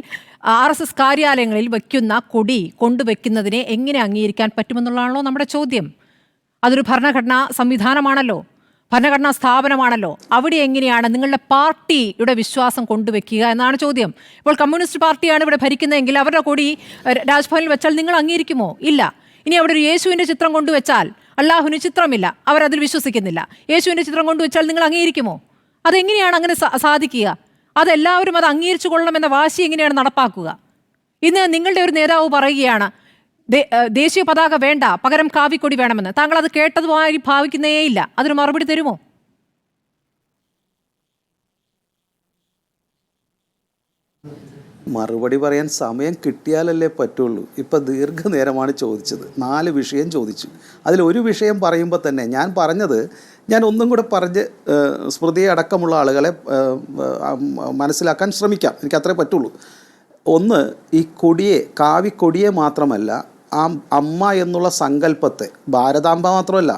RSS കാര്യാലയങ്ങളിൽ വയ്ക്കുന്ന കൊടി കൊണ്ടുവയ്ക്കുന്നതിനെ എങ്ങനെ അംഗീകരിക്കാൻ പറ്റുമെന്നുള്ളതാണല്ലോ നമ്മുടെ ചോദ്യം. അതൊരു ഭരണഘടനാ സംവിധാനമാണല്ലോ, ഭരണഘടനാ സ്ഥാപനമാണല്ലോ. അവിടെ എങ്ങനെയാണ് നിങ്ങളുടെ പാർട്ടിയുടെ വിശ്വാസം കൊണ്ടുവയ്ക്കുക എന്നാണ് ചോദ്യം. ഇപ്പോൾ കമ്മ്യൂണിസ്റ്റ് പാർട്ടിയാണ് ഇവിടെ ഭരിക്കുന്നതെങ്കിൽ അവരുടെ കൊടി രാജ്ഭവനിൽ വെച്ചാൽ നിങ്ങൾ അംഗീകരിക്കുമോ? ഇല്ല. ഇനി അവിടെ ഒരു യേശുവിൻ്റെ ചിത്രം കൊണ്ടുവച്ചാൽ, അല്ലാഹുവിന് ചിത്രമില്ല, അവരതിൽ വിശ്വസിക്കുന്നില്ല, യേശുവിൻ്റെ ചിത്രം കൊണ്ടുവച്ചാൽ നിങ്ങൾ അംഗീകരിക്കുമോ? അതെങ്ങനെയാണ് അങ്ങനെ സാധിക്കുക? അതെല്ലാവരും അത് അംഗീകരിച്ചു കൊള്ളണമെന്ന വാശി എങ്ങനെയാണ് നടപ്പാക്കുക? ഇന്ന് നിങ്ങളുടെ ഒരു നേതാവ് പറയുകയാണ് ദേശീയ പതാക വേണ്ട, പകരം കാവിക്കൊടി വേണമെന്ന്. താങ്കൾ അത് കേട്ടതുമായി ഭാവിക്കുന്നേയില്ല. അതിന് മറുപടി തരുമോ? മറുപടി പറയാൻ സമയം കിട്ടിയാലല്ലേ പറ്റുള്ളൂ. ഇപ്പം ദീർഘനേരമാണ് ചോദിച്ചത്, 4 വിഷയം ചോദിച്ചു. അതിലൊരു വിഷയം പറയുമ്പോൾ തന്നെ ഞാൻ പറഞ്ഞത്, ഞാൻ ഒന്നും കൂടെ പറഞ്ഞ് സ്മൃതിയെ അടക്കമുള്ള ആളുകളെ മനസ്സിലാക്കാൻ ശ്രമിക്കാം. എനിക്കത്രേ പറ്റുള്ളൂ. ഒന്ന്, ഈ കൊടിയെ, കാവിക്കൊടിയെ മാത്രമല്ല, ആ അമ്മ എന്നുള്ള സങ്കല്പത്തെ, ഭാരതാംബ മാത്രമല്ല,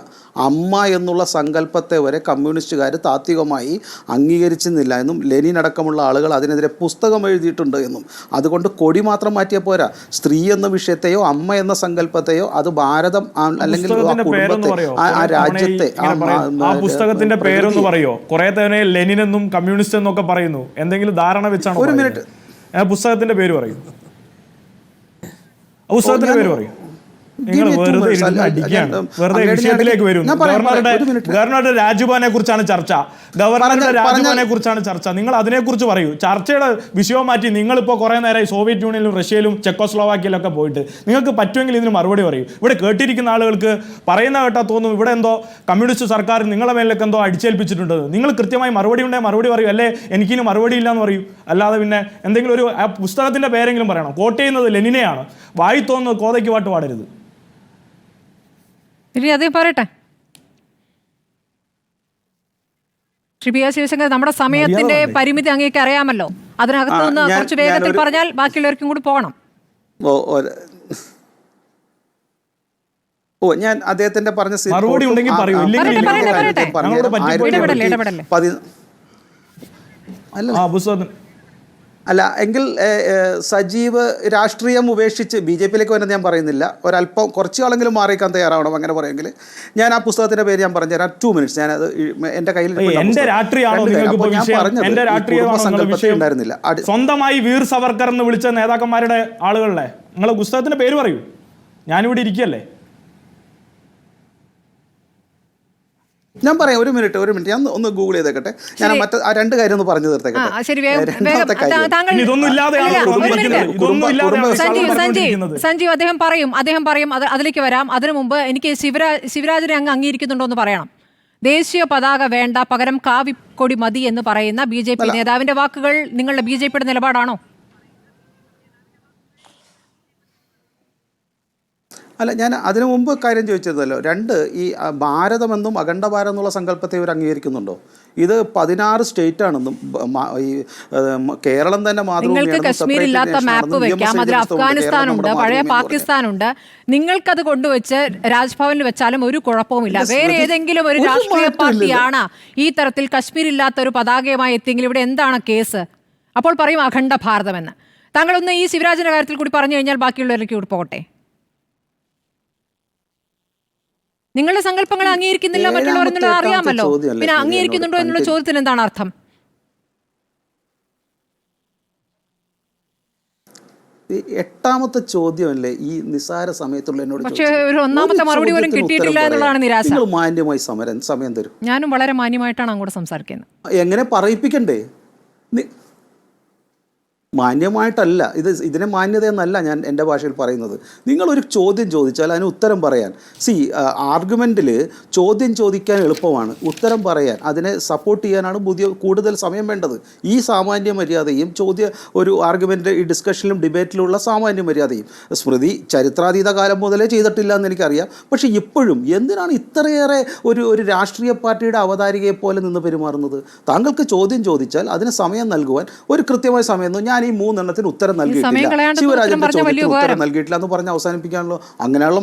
അമ്മ എന്നുള്ള സങ്കല്പത്തെ വരെ കമ്മ്യൂണിസ്റ്റുകാർ താത്വികമായി അംഗീകരിച്ചിരുന്നില്ല എന്നും ലെനിൻ അടക്കമുള്ള ആളുകൾ അതിനെതിരെ പുസ്തകം എഴുതിയിട്ടുണ്ട് എന്നും. അതുകൊണ്ട് കൊടി മാത്രം മാറ്റിയാൽ പോരാ, സ്ത്രീ എന്ന വിഷയത്തെയോ അമ്മ എന്ന സങ്കല്പത്തെയോ അത് ഭാരതം അല്ലെങ്കിൽ ആ രാജ്യത്തെ ആ പുസ്തകത്തിന്റെ പേരൊന്ന് പറയോ? കുറെ തന്നെ ലെനിൻ എന്നും കമ്മ്യൂണിസ്റ്റ് എന്നൊക്കെ പറയുന്നു. എന്തെങ്കിലും ധാരണ വെച്ചാണ്? ഒരു മിനിറ്റ്, പുസ്തകത്തിന്റെ പേര് പറയും. പുസ്തകത്തിന്റെ പേര് പറയും. നിങ്ങൾ വെറുതെ വിഷയത്തിലേക്ക് വരും. ഗവർണറുടെ രാജ്ഭവനെ കുറിച്ചാണ് ചർച്ച, ഗവർണറുടെ രാജ്ഭവനെ കുറിച്ചാണ് ചർച്ച. നിങ്ങൾ അതിനെക്കുറിച്ച് പറയൂ. ചർച്ചയുടെ വിഷയം മാറ്റി നിങ്ങളിപ്പോൾ കുറേ നേരമായി സോവിയറ്റ് യൂണിയനിലും റഷ്യയിലും ചെക്കോസ്ലോവാക്കിയയിലൊക്കെ പോയിട്ട് നിങ്ങൾക്ക് പറ്റുമെങ്കിൽ ഇതിന് മറുപടി പറയൂ. ഇവിടെ കേട്ടിരിക്കുന്ന ആളുകൾക്ക് പറയുന്ന കേട്ടാൽ തോന്നും ഇവിടെ എന്തോ കമ്മ്യൂണിസ്റ്റ് സർക്കാർ നിങ്ങളെ മേലേക്ക് എന്തോ അടിച്ചേൽപ്പിച്ചിട്ടുണ്ട്. നിങ്ങൾ കൃത്യമായി മറുപടി ഉണ്ടെങ്കിൽ മറുപടി പറയൂ, അല്ലേ എനിക്കിനി മറുപടി ഇല്ലയെന്ന് പറയൂ. അല്ലാതെ പിന്നെ എന്തെങ്കിലും ഒരു പുസ്തകത്തിന്റെ പേരെങ്കിലും പറയണം. കോട്ട് ചെയ്യുന്നത് ലെനിനെയാണ്, വായി തോന്നുന്നത് കോതയ്ക്ക് പാട്ട് പാടരുത്. അതേ പറയട്ടെ. ശ്രീ പി. ശിവശങ്കർ, നമ്മുടെ സമയത്തിന്റെ പരിമിതി അങ്ങേക്ക് അറിയാമല്ലോ. അതിനകത്ത് നിന്ന് കുറച്ച് വേഗത്തിൽ പറഞ്ഞാൽ ബാക്കിയുള്ളവർക്കും കൂടി പോകണം. ഞാൻ അദ്ദേഹത്തിന്റെ പറഞ്ഞ മറുപടി ഉണ്ടെങ്കിൽ പറയൂ. അല്ല എങ്കിൽ സജീവ് രാഷ്ട്രീയം ഉപേക്ഷിച്ച് BJPയിലേക്ക് വരുന്നത് ഞാൻ പറയുന്നില്ല. ഒരല്പം കുറച്ച് ആളെങ്കിലും മാറിക്കാൻ തയ്യാറാവണം. അങ്ങനെ പറയുമെങ്കിൽ ഞാൻ ആ പുസ്തകത്തിന്റെ പേര് ഞാൻ പറഞ്ഞുതരാം. 2 minutes. ഞാനത് എൻ്റെ കയ്യിൽ ഉണ്ടായിരുന്നില്ല. സ്വന്തമായി വീർ സവർക്കർ എന്ന് വിളിച്ച നേതാക്കന്മാരുടെ ആളുകളെ നിങ്ങളെ പുസ്തകത്തിന്റെ പേര് പറയൂ. ഞാനിവിടെ ഇരിക്കല്ലേ. ഞാൻ പറയാം. ഒരു മിനിറ്റ് ഞാൻ ഒന്ന് ഗൂഗിൾ ചെയ്തേക്കട്ടെ. ഞാൻ മറ്റേ ആ 2 കാര്യം ഒന്ന് പറഞ്ഞു തീർത്തേക്കട്ടെ. സഞ്ജീവ് അദ്ദേഹം പറയും അതിലേക്ക് വരാം. അതിനു മുമ്പ് എനിക്ക് ശിവരാജിനെ അങ്ങ് അംഗീകരിക്കുന്നുണ്ടോ എന്ന് പറയണം. ദേശീയ പതാക വേണ്ട, പകരം കാവിക്കൊടി മതി എന്ന് പറയുന്ന BJP നേതാവിന്റെ വാക്കുകൾ നിങ്ങളുടെ BJPയുടെ നിലപാടാണോ? അല്ല, ഞാൻ അതിനു മുമ്പ് കാര്യം ചോദിച്ചിരുന്നല്ലോ. 2, ഈ ഭാരതമെന്നും അഖണ്ഡ ഭാരതം എന്നുള്ള സങ്കല്പത്തെ ഇവർ അംഗീകരിക്കുന്നുണ്ടോ? ഇത് 16 സ്റ്റേറ്റ് ആണെന്നും ഈ കേരളം തന്നെ നിങ്ങൾക്ക് കശ്മീർ ഇല്ലാത്ത മാപ്പ് വെക്കാം. അതിൽ അഫ്ഗാനിസ്ഥാനുണ്ട്, പഴയ പാകിസ്ഥാനുണ്ട്. നിങ്ങൾക്കത് കൊണ്ടുവച്ച് രാജ്ഭവനിൽ വെച്ചാലും ഒരു കുഴപ്പവുമില്ല. വേറെ ഏതെങ്കിലും ഒരു രാഷ്ട്രീയ പാർട്ടിയാണ് ഈ തരത്തിൽ കശ്മീർ ഇല്ലാത്ത ഒരു പതാകയുമായി എത്തിയെങ്കിൽ ഇവിടെ എന്താണ് കേസ്? അപ്പോൾ പറയും അഖണ്ഡ ഭാരതമെന്ന്. താങ്കളൊന്ന് ഈ ശിവരാജിന്റെ കാര്യത്തിൽ കൂടി പറഞ്ഞു കഴിഞ്ഞാൽ ബാക്കിയുള്ളവരിലേക്ക് കൂടി പോകട്ടെ. നിങ്ങളുടെ സങ്കല്പങ്ങൾ അംഗീകരിക്കുന്നില്ല മറ്റുള്ളവർ എന്നുള്ളത് അറിയാമല്ലോ. പിന്നെ അംഗീകരിക്കുന്നുണ്ടോ എന്നുള്ള ചോദ്യത്തിന് എന്താണ് അർത്ഥം? 8ാമത്തെ ചോദ്യമല്ലേ ഈ നിസ്സാര സമയത്തുള്ള എന്നോട് പക്ഷേ ഒരു ഒന്നാമത്തെ മറുപടി പോലും കിട്ടിയിട്ടില്ല എന്നുള്ളതാണ് നിരാശ. നിങ്ങൾ മാന്യമായി സമയം തരും. ഞാനും വളരെ മാന്യമായിട്ടാണ് അങ്ങോട്ട് സംസാരിക്കുന്നത്. എങ്ങനെ പറയിപ്പിക്കണ്ടേ? മാന്യമായിട്ടല്ല ഇതിനെ മാന്യതയെന്നല്ല ഞാൻ എൻ്റെ ഭാഷയിൽ പറയുന്നത്. നിങ്ങളൊരു ചോദ്യം ചോദിച്ചാൽ അതിന് ഉത്തരം പറയാൻ ആർഗ്യുമെൻറ്റിൽ ചോദ്യം ചോദിക്കാൻ എളുപ്പമാണ്, ഉത്തരം പറയാൻ അതിനെ സപ്പോർട്ട് ചെയ്യാനാണ് കൂടുതൽ സമയം വേണ്ടത്. ഈ സാമാന്യ മര്യാദയും ഒരു ആർഗ്യുമെൻ്റ് ഈ ഡിസ്കഷനിലും ഡിബേറ്റിലുള്ള സാമാന്യ മര്യാദയും സ്മൃതി ചരിത്രാതീത കാലം മുതലേ ചെയ്തിട്ടില്ല എന്ന് എനിക്കറിയാം. പക്ഷേ ഇപ്പോഴും എന്തിനാണ് ഇത്രയേറെ ഒരു രാഷ്ട്രീയ പാർട്ടിയുടെ അവതാരികയെ പോലെ നിന്ന് പെരുമാറുന്നത്? താങ്കൾക്ക് ചോദ്യം ചോദിച്ചാൽ അതിന് സമയം നൽകുവാൻ ഒരു കൃത്യമായ സമയം ഞാൻ ഈ 3 എണ്ണത്തിന് ഉത്തരം നൽകിയിട്ടില്ല, ശിവരാജന്റെ ചോദ്യത്തിന് ഉത്തരം നൽകിയിട്ടില്ല എന്ന് പറഞ്ഞ് അവസാനിപ്പിക്കാണല്ലോ. അങ്ങനെയുള്ള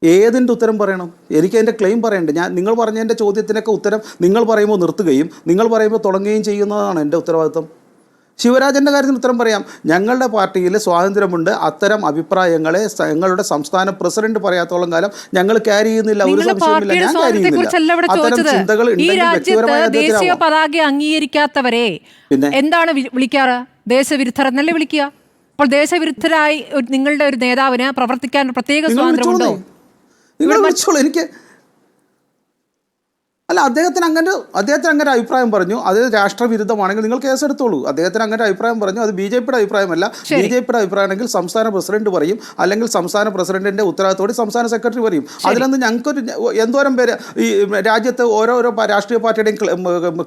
ഏതിൻ്റെ ഉത്തരം പറയണം? എനിക്ക് അതിൻ്റെ ക്ലെയിം പറയണ്ടേ? നിങ്ങൾ പറഞ്ഞതിൻ്റെ ചോദ്യത്തിനൊക്കെ ഉത്തരം നിങ്ങൾ പറയുമ്പോൾ നിർത്തുകയും നിങ്ങൾ പറയുമ്പോൾ തുടങ്ങുകയും ചെയ്യുന്നതാണ് എൻ്റെ ഉത്തരവാദിത്വം. ശിവരാജൻ്റെ കാര്യത്തിന് ഉത്തരം പറയാം. ഞങ്ങളുടെ പാർട്ടിയിൽ സ്വാതന്ത്ര്യമുണ്ട്. അത്തരം അഭിപ്രായങ്ങളെ ഞങ്ങളുടെ സംസ്ഥാന പ്രസിഡന്റ് പറയാത്തോളം കാലം ഞങ്ങൾ ക്യാരി ചെയ്യുന്നില്ല. ഒരു സംശയമില്ല, ഞാൻ ക്യാരി ചെയ്യുന്നില്ല. അത്തരം ചിന്തകൾ ദേശീയ പതാക അംഗീകരിക്കാത്തവരെ എന്താണ് വിളിക്കാറ്? ദേശവിരുദ്ധർ എന്നല്ലേ വിളിക്കുക? അപ്പോൾ ദേശവിരുദ്ധരായി നിങ്ങളുടെ ഒരു നേതാവിന് പ്രവർത്തിക്കാൻ പ്രത്യേക സ്വാതന്ത്ര്യമുണ്ടോ? നിങ്ങൾ വിളിച്ചോളൂ. എനിക്ക് അല്ല, അദ്ദേഹത്തിന് അങ്ങനെ അഭിപ്രായം പറഞ്ഞു, അത് രാഷ്ട്രവിരുദ്ധമാണെങ്കിൽ നിങ്ങൾ കേസെടുത്തോളൂ. അദ്ദേഹത്തിന് അങ്ങനെ അഭിപ്രായം പറഞ്ഞു, അത് BJPയുടെ അഭിപ്രായമല്ല. BJPയുടെ അഭിപ്രായമാണെങ്കിൽ സംസ്ഥാന പ്രസിഡന്റ് പറയും, അല്ലെങ്കിൽ സംസ്ഥാന പ്രസിഡന്റിന്റെ ഉത്തരവാദിത്തോടെ സംസ്ഥാന സെക്രട്ടറി പറയും. അതിലൊന്നും ഞങ്ങൾക്കൊരു എന്തോരം പേര് ഈ രാജ്യത്ത് ഓരോരോ രാഷ്ട്രീയ പാർട്ടിയുടെയും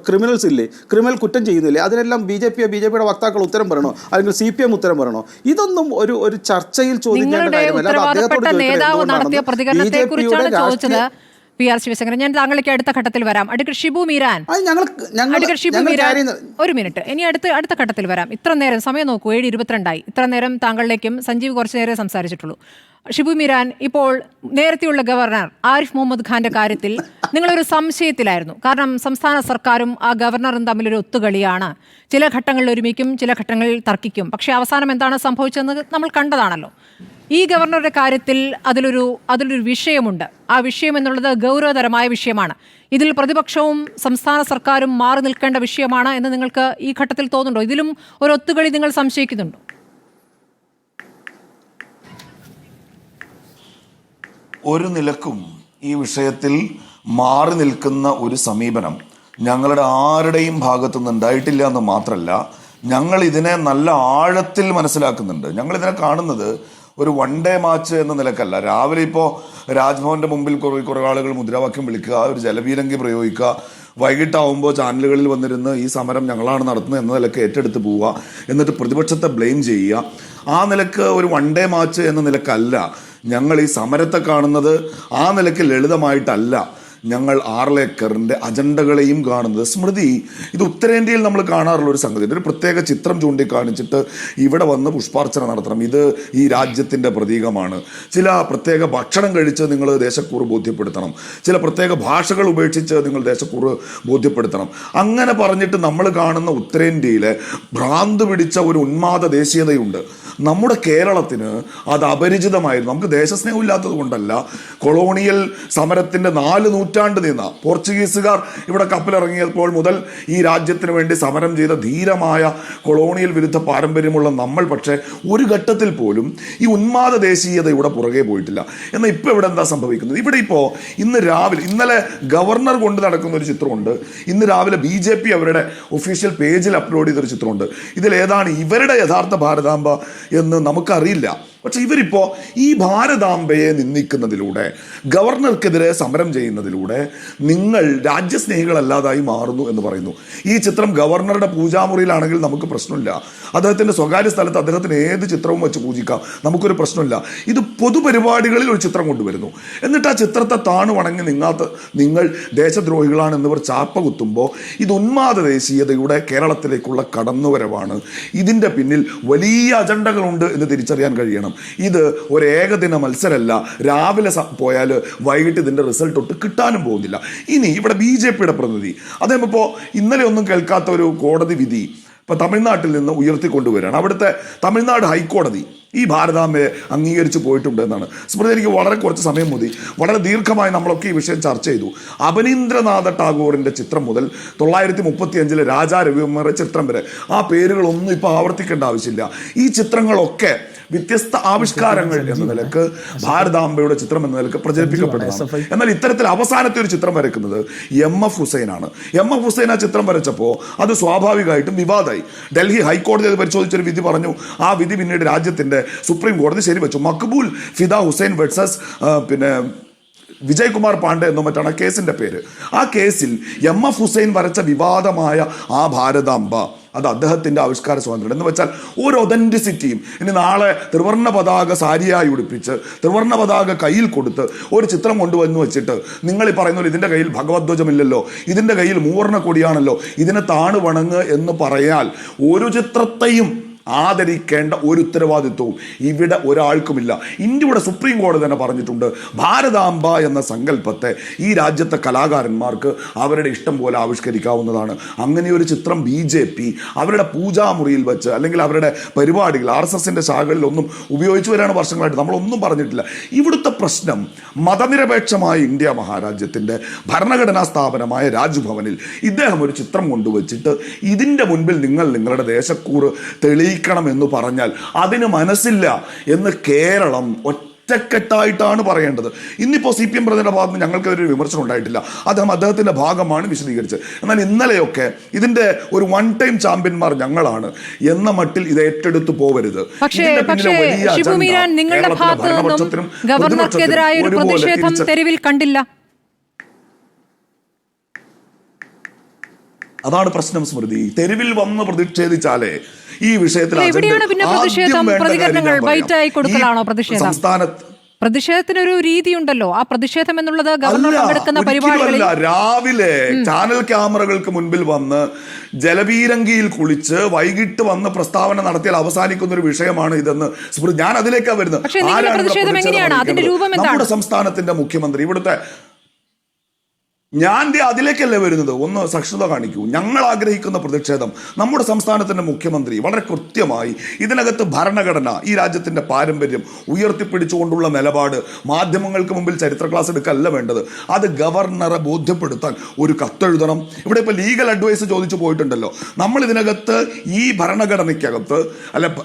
ക്രിമിനൽസ് ഇല്ലേ, ക്രിമിനൽ കുറ്റം ചെയ്യുന്നില്ലേ? അതിനെല്ലാം BJPയുടെ വക്താക്കൾ ഉത്തരം പറയണോ, അല്ലെങ്കിൽ CPM ഉത്തരം പറയണോ? ഇതൊന്നും ഒരു ചർച്ചയിൽ ചോദിക്കേണ്ട കാര്യമല്ല. BJPയുടെ PR ശിവശങ്കരൻ, ഞാൻ താങ്കളേക്ക് അടുത്ത ഘട്ടത്തിൽ വരാം. അഡ്വക്കേറ്റ് ഷിബു മീരാൻ, ഒരു മിനിറ്റ്, ഇനി അടുത്ത ഘട്ടത്തിൽ വരാം. ഇത്ര നേരം സമയം നോക്കൂ, 7:22 ഇത്ര നേരം താങ്കളിലേക്കും സഞ്ജീവ് കുറച്ചു നേരം സംസാരിച്ചിട്ടുള്ളൂ. ഷിബു മീരാൻ, ഇപ്പോൾ നേരത്തെയുള്ള ഗവർണർ ആരിഫ് മുഹമ്മദ് ഖാന്റെ കാര്യത്തിൽ നിങ്ങളൊരു സംശയത്തിലായിരുന്നു. കാരണം സംസ്ഥാന സർക്കാരും ആ ഗവർണറും തമ്മിലൊരു ഒത്തുകളിയാണ്. ചില ഘട്ടങ്ങളിൽ ഒരുമിക്കും, ചില ഘട്ടങ്ങളിൽ തർക്കിക്കും. പക്ഷേ അവസാനം എന്താണ് സംഭവിച്ചതെന്ന് നമ്മൾ കണ്ടതാണല്ലോ. ഈ ഗവർണറുടെ കാര്യത്തിൽ അതിലൊരു വിഷയമുണ്ട്. ആ വിഷയം എന്നുള്ളത് ഗൗരവതരമായ വിഷയമാണ്. ഇതിൽ പ്രതിപക്ഷവും സംസ്ഥാന സർക്കാരും മാറി നിൽക്കേണ്ട വിഷയമാണ് എന്ന് നിങ്ങൾക്ക് ഈ ഘട്ടത്തിൽ തോന്നുന്നുണ്ടോ? ഇതിലും ഒരു ഒത്തുകളി നിങ്ങൾ സംശയിക്കുന്നുണ്ടോ? ഒരു നിലക്കും ഈ വിഷയത്തിൽ മാറി നിൽക്കുന്ന ഒരു സമീപനം ഞങ്ങളുടെ ആരുടെയും ഭാഗത്തുനിന്ന് ഉണ്ടായിട്ടില്ല എന്ന് മാത്രമല്ല, ഞങ്ങൾ ഇതിനെ നല്ല ആഴത്തിൽ മനസ്സിലാക്കുന്നുണ്ട്. ഞങ്ങളിതിനെ കാണുന്നത് ഒരു 1 ഡേ മാച്ച് എന്ന നിലക്കല്ല. രാവിലെ ഇപ്പോൾ രാജ്ഭവന്റെ മുമ്പിൽ കുറേ ആളുകൾ മുദ്രാവാക്യം വിളിക്കുക, ഒരു ജലപീരങ്കി പ്രയോഗിക്കുക, വൈകിട്ടാവുമ്പോൾ ചാനലുകളിൽ വന്നിരുന്ന് ഈ സമരം ഞങ്ങളാണ് നടത്തുന്നത് എന്ന നിലക്ക് ഏറ്റെടുത്ത് പോവുക, എന്നിട്ട് പ്രതിപക്ഷത്തെ ബ്ലെയിം ചെയ്യുക. ആ നിലക്ക് ഒരു 1 ഡേ മാച്ച് എന്ന നിലക്കല്ല ഞങ്ങൾ ഈ സമരത്തെ കാണുന്നത്. ആ നിലക്ക് ലളിതമായിട്ടല്ല ഞങ്ങൾ ആർലേക്കറിൻ്റെ അജണ്ടകളെയും കാണുന്നത്. സ്മൃതി, ഇത് ഉത്തരേന്ത്യയിൽ നമ്മൾ കാണാറുള്ള ഒരു സംഗതി. ഒരു പ്രത്യേക ചിത്രം ചൂണ്ടിക്കാണിച്ചിട്ട് ഇവിടെ വന്ന് പുഷ്പാർച്ചന നടത്തണം, ഇത് ഈ രാജ്യത്തിൻ്റെ പ്രതീകമാണ്. ചില പ്രത്യേക ഭക്ഷണം കഴിച്ച് നിങ്ങൾ ദേശക്കൂറ് ബോധ്യപ്പെടുത്തണം, ചില പ്രത്യേക ഭാഷകൾ ഉപേക്ഷിച്ച് നിങ്ങൾ ദേശക്കൂറ് ബോധ്യപ്പെടുത്തണം. അങ്ങനെ പറഞ്ഞിട്ട് നമ്മൾ കാണുന്ന ഉത്തരേന്ത്യയിലെ ഭ്രാന്ത് പിടിച്ച ഒരു ഉന്മാദ ദേശീയതയുണ്ട്. നമ്മുടെ കേരളത്തിന് അത് അപരിചിതമായിരുന്നു. നമുക്ക് ദേശസ്നേഹം ഇല്ലാത്തത് കൊണ്ടല്ല, കൊളോണിയൽ സമരത്തിൻ്റെ 4 നൂറ്റാണ്ട് നിന്ന പോർച്ചുഗീസുകാർ ഇവിടെ കപ്പലിറങ്ങിയപ്പോൾ മുതൽ ഈ രാജ്യത്തിന് വേണ്ടി സമരം ചെയ്ത ധീരമായ കൊളോണിയൽ വിരുദ്ധ പാരമ്പര്യമുള്ള നമ്മൾ പക്ഷേ ഒരു ഘട്ടത്തിൽ പോലും ഈ ഉന്മാദ ദേശീയതയുടെ പുറകെ പോയിട്ടില്ല. എന്നാൽ ഇപ്പോൾ ഇവിടെ എന്താ സംഭവിക്കുന്നത്? ഇവിടെ ഇപ്പോൾ ഇന്നലെ ഗവർണർ കൊണ്ട് നടക്കുന്ന ഒരു ചിത്രമുണ്ട്. ഇന്ന് രാവിലെ BJP അവരുടെ ഒഫീഷ്യൽ പേജിൽ അപ്ലോഡ് ചെയ്തൊരു ചിത്രമുണ്ട്. ഇതിലേതാണ് ഇവരുടെ യഥാർത്ഥ ഭാരതാംബ എന്ന് നമുക്കറിയില്ല. പക്ഷെ ഇവരിപ്പോൾ ഈ ഭാരതാംബയെ നിന്ദിക്കുന്നതിലൂടെ, ഗവർണർക്കെതിരെ സമരം ചെയ്യുന്നതിലൂടെ നിങ്ങൾ രാജ്യസ്നേഹികളല്ലാതായി മാറുന്നു എന്ന് പറയുന്നു. ഈ ചിത്രം ഗവർണറുടെ പൂജാമുറിയിലാണെങ്കിൽ നമുക്ക് പ്രശ്നമില്ല. അദ്ദേഹത്തിൻ്റെ സ്വകാര്യ സ്ഥലത്ത് അദ്ദേഹത്തിന് ഏത് ചിത്രവും വെച്ച് പൂജിക്കാം, നമുക്കൊരു പ്രശ്നമില്ല. ഇത് പൊതുപരിപാടികളിൽ ഒരു ചിത്രം കൊണ്ടുവരുന്നു. എന്നിട്ട് ആ ചിത്രത്തെ താണു വണങ്ങി നിങ്ങൾ ദേശദ്രോഹികളാണ് എന്നിവർ ചാപ്പ കുത്തുമ്പോൾ ഇത് ഉന്മാദ ദേശീയതയുടെ കേരളത്തിലേക്കുള്ള കടന്നുവരവാണ്. ഇതിൻ്റെ പിന്നിൽ വലിയ അജണ്ടകളുണ്ട് എന്ന് തിരിച്ചറിയാൻ കഴിയണം. ഇത് ഒരു ഏകദിന മത്സരമല്ല. രാവിലെ പോയാൽ വൈകിട്ട് ഇതിൻ്റെ റിസൾട്ട് ഒട്ട് കിട്ടാനും പോകുന്നില്ല. ഇനി ഇവിടെ BJPയുടെ പ്രതിനിധി അദ്ദേഹം ഇപ്പോൾ ഇന്നലെ ഒന്നും കേൾക്കാത്ത ഒരു കോടതി വിധി ഇപ്പോൾ തമിഴ്നാട്ടിൽ നിന്ന് ഉയർത്തിക്കൊണ്ടുവരികയാണ്. അവിടുത്തെ തമിഴ്നാട് ഹൈക്കോടതി ഈ ഭാരതാംബയെ അംഗീകരിച്ച് പോയിട്ടുണ്ട് എന്നാണ്. സ്മൃതി, എനിക്ക് വളരെ കുറച്ച് സമയം മതി. വളരെ ദീർഘമായി നമ്മളൊക്കെ ഈ വിഷയം ചർച്ച ചെയ്തു. അബനീന്ദ്രനാഥ ടാഗോറിൻ്റെ ചിത്രം മുതൽ 935 രാജാ രവിവർമ്മയുടെ ചിത്രം വരെ, ആ പേരുകളൊന്നും ഇപ്പോൾ ആവർത്തിക്കേണ്ട ആവശ്യമില്ല. ഈ ചിത്രങ്ങളൊക്കെ വ്യത്യസ്ത ആവിഷ്കാരങ്ങൾ എന്ന നിലക്ക് ഭാരതാംബയുടെ ചിത്രം എന്ന നിലക്ക് പ്രചരിപ്പിക്കപ്പെടുന്നതാണ്. എന്നാൽ ഇത്തരത്തിൽ അവസാനത്തെ ഒരു ചിത്രം വരയ്ക്കുന്നത് MF ഹുസൈനാണ്. MF ഹുസൈൻ ആ ചിത്രം വരച്ചപ്പോൾ അത് സ്വാഭാവികമായിട്ടും വിവാദമായി. ഡൽഹി ഹൈക്കോടതി അത് പരിശോധിച്ചൊരു വിധി പറഞ്ഞു. ആ വിധി പിന്നീട് രാജ്യത്തിന്റെ സുപ്രീം കോടതി ശരിവെച്ചു. മക്ബൂൽ ഫിദ ഹുസൈൻ വേഴ്സസ് വിജയ് കുമാർ പാണ്ഡെ എന്നോ മറ്റാണ് കേസിന്റെ പേര്. ആ കേസിൽ MF ഹുസൈൻ വരച്ച വിവാദമായ ആ ഭാരതാംബ അത് അദ്ദേഹത്തിന്റെ ആവിഷ്കാര സ്വാതന്ത്ര്യം എന്ന് വെച്ചാൽ ഒരു ഒതന്റിസിറ്റിയും. ഇനി നാളെ ത്രിവർണ്ണ പതാക സാരിയായി ഉടുപ്പിച്ച് ത്രിവർണ്ണ പതാക കയ്യിൽ കൊടുത്ത് ഒരു ചിത്രം കൊണ്ടുവന്ന് വെച്ചിട്ട് നിങ്ങൾ ഈ പറയുന്ന പോലെ ഇതിന്റെ കയ്യിൽ ഭഗവധ്വജമില്ലല്ലോ, ഇതിന്റെ കയ്യിൽ മൂവർണ്ണ കൊടിയാണല്ലോ, ഇതിനെ താണു വണങ്ങ് എന്ന് പറയാൽ ഒരു ചിത്രത്തെയും ആദരിക്കേണ്ട ഒരു ഉത്തരവാദിത്വവും ഇവിടെ ഒരാൾക്കുമില്ല. ഇന്ത്യയുടെ സുപ്രീം കോടതി തന്നെ പറഞ്ഞിട്ടുണ്ട്, ഭാരതാംബ എന്ന സങ്കല്പത്തെ ഈ രാജ്യത്തെ കലാകാരന്മാർക്ക് അവരുടെ ഇഷ്ടം പോലെ ആവിഷ്കരിക്കാവുന്നതാണ്. അങ്ങനെ ഒരു ചിത്രം BJP അവരുടെ പൂജാമുറിയിൽ വെച്ച് അല്ലെങ്കിൽ അവരുടെ പരിപാടികൾ RSSന്റെ ശാഖകളിലൊന്നും ഉപയോഗിച്ചു വരാണ് വർഷങ്ങളായിട്ട്. നമ്മളൊന്നും പറഞ്ഞിട്ടില്ല. ഇവിടുത്തെ പ്രശ്നം മതനിരപേക്ഷമായ ഇന്ത്യ മഹാരാജ്യത്തിൻ്റെ ഭരണഘടനാ സ്ഥാപനമായ രാജ്ഭവനിൽ ഇദ്ദേഹം ഒരു ചിത്രം കൊണ്ടുവച്ചിട്ട് ഇതിൻ്റെ മുൻപിൽ നിങ്ങൾ നിങ്ങളുടെ ദേശക്കൂറ് എന്ന് പറഞ്ഞാൽ അതിന് മനസ്സില്ല എന്ന് കേരളം ഒറ്റക്കെട്ടായിട്ടാണ് പറയേണ്ടത്. ഇന്നിപ്പോൾ CPM പ്രതിനിധിയുടെ ഭാഗത്ത് നിന്ന് ഞങ്ങൾക്കൊരു വിമർശനം ഉണ്ടായിട്ടില്ല. അദ്ദേഹത്തിന്റെ ഭാഗമാണ് വിശദീകരിച്ചത്. എന്നാൽ ഇന്നലെയൊക്കെ ഇതിന്റെ ഒരു വൺ ടൈം ചാമ്പ്യന്മാർ ഞങ്ങളാണ് എന്ന മട്ടിൽ ഇത് ഏറ്റെടുത്തു പോവരുത്. നിങ്ങളുടെ ഭാഗത്ത് നിന്നും ഗവർണർക്കെതിരായ ഒരു പ്രതിഷേധം തെരുവിൽ കണ്ടില്ല. അതാണ് പ്രശ്നം സ്മൃതി. തെരുവിൽ വന്ന് പ്രതിഷേധിച്ചാലേ ഈ വിഷയത്തിൽ പ്രതിഷേധത്തിനൊരു രീതിയുണ്ടല്ലോ. ആ പ്രതിഷേധം എന്നുള്ളത് ഗവർണർ പങ്കെടുക്കുന്ന പരിപാടികളിൽ രാവിലെ ചാനൽ ക്യാമറകൾക്ക് മുൻപിൽ വന്ന് ജലപീരങ്കിയിൽ കുളിച്ച് വൈകിട്ട് വന്ന് പ്രസ്താവന നടത്തിയാൽ അവസാനിക്കുന്ന ഒരു വിഷയമാണ് ഇതെന്ന് ഞാൻ അതിലേക്കാണ് വരുന്നത്. നമ്മുടെ സംസ്ഥാനത്തിന്റെ മുഖ്യമന്ത്രി ഇവിടുത്തെ ഞാൻ അതിലേക്കല്ലേ വരുന്നത്. ഒന്ന് സഹിഷ്ണുത കാണിക്കൂ. ഞങ്ങൾ ആഗ്രഹിക്കുന്ന പ്രതിഷേധം നമ്മുടെ സംസ്ഥാനത്തിന്റെ മുഖ്യമന്ത്രി വളരെ കൃത്യമായി ഇതിനകത്ത് ഭരണഘടന, ഈ രാജ്യത്തിന്റെ പാരമ്പര്യം ഉയർത്തിപ്പിടിച്ചുകൊണ്ടുള്ള നിലപാട് മാധ്യമങ്ങൾക്ക് മുമ്പിൽ ചരിത്ര ക്ലാസ് എടുക്കല്ല വേണ്ടത്. അത് ഗവർണറെ ബോധ്യപ്പെടുത്താൻ ഒരു കത്തെഴുതണം. ഇവിടെ ഇപ്പോൾ ലീഗൽ അഡ്വൈസ് ചോദിച്ചു പോയിട്ടുണ്ടല്ലോ. നമ്മൾ ഇതിനകത്ത് ഈ ഭരണഘടനയ്ക്കകത്ത്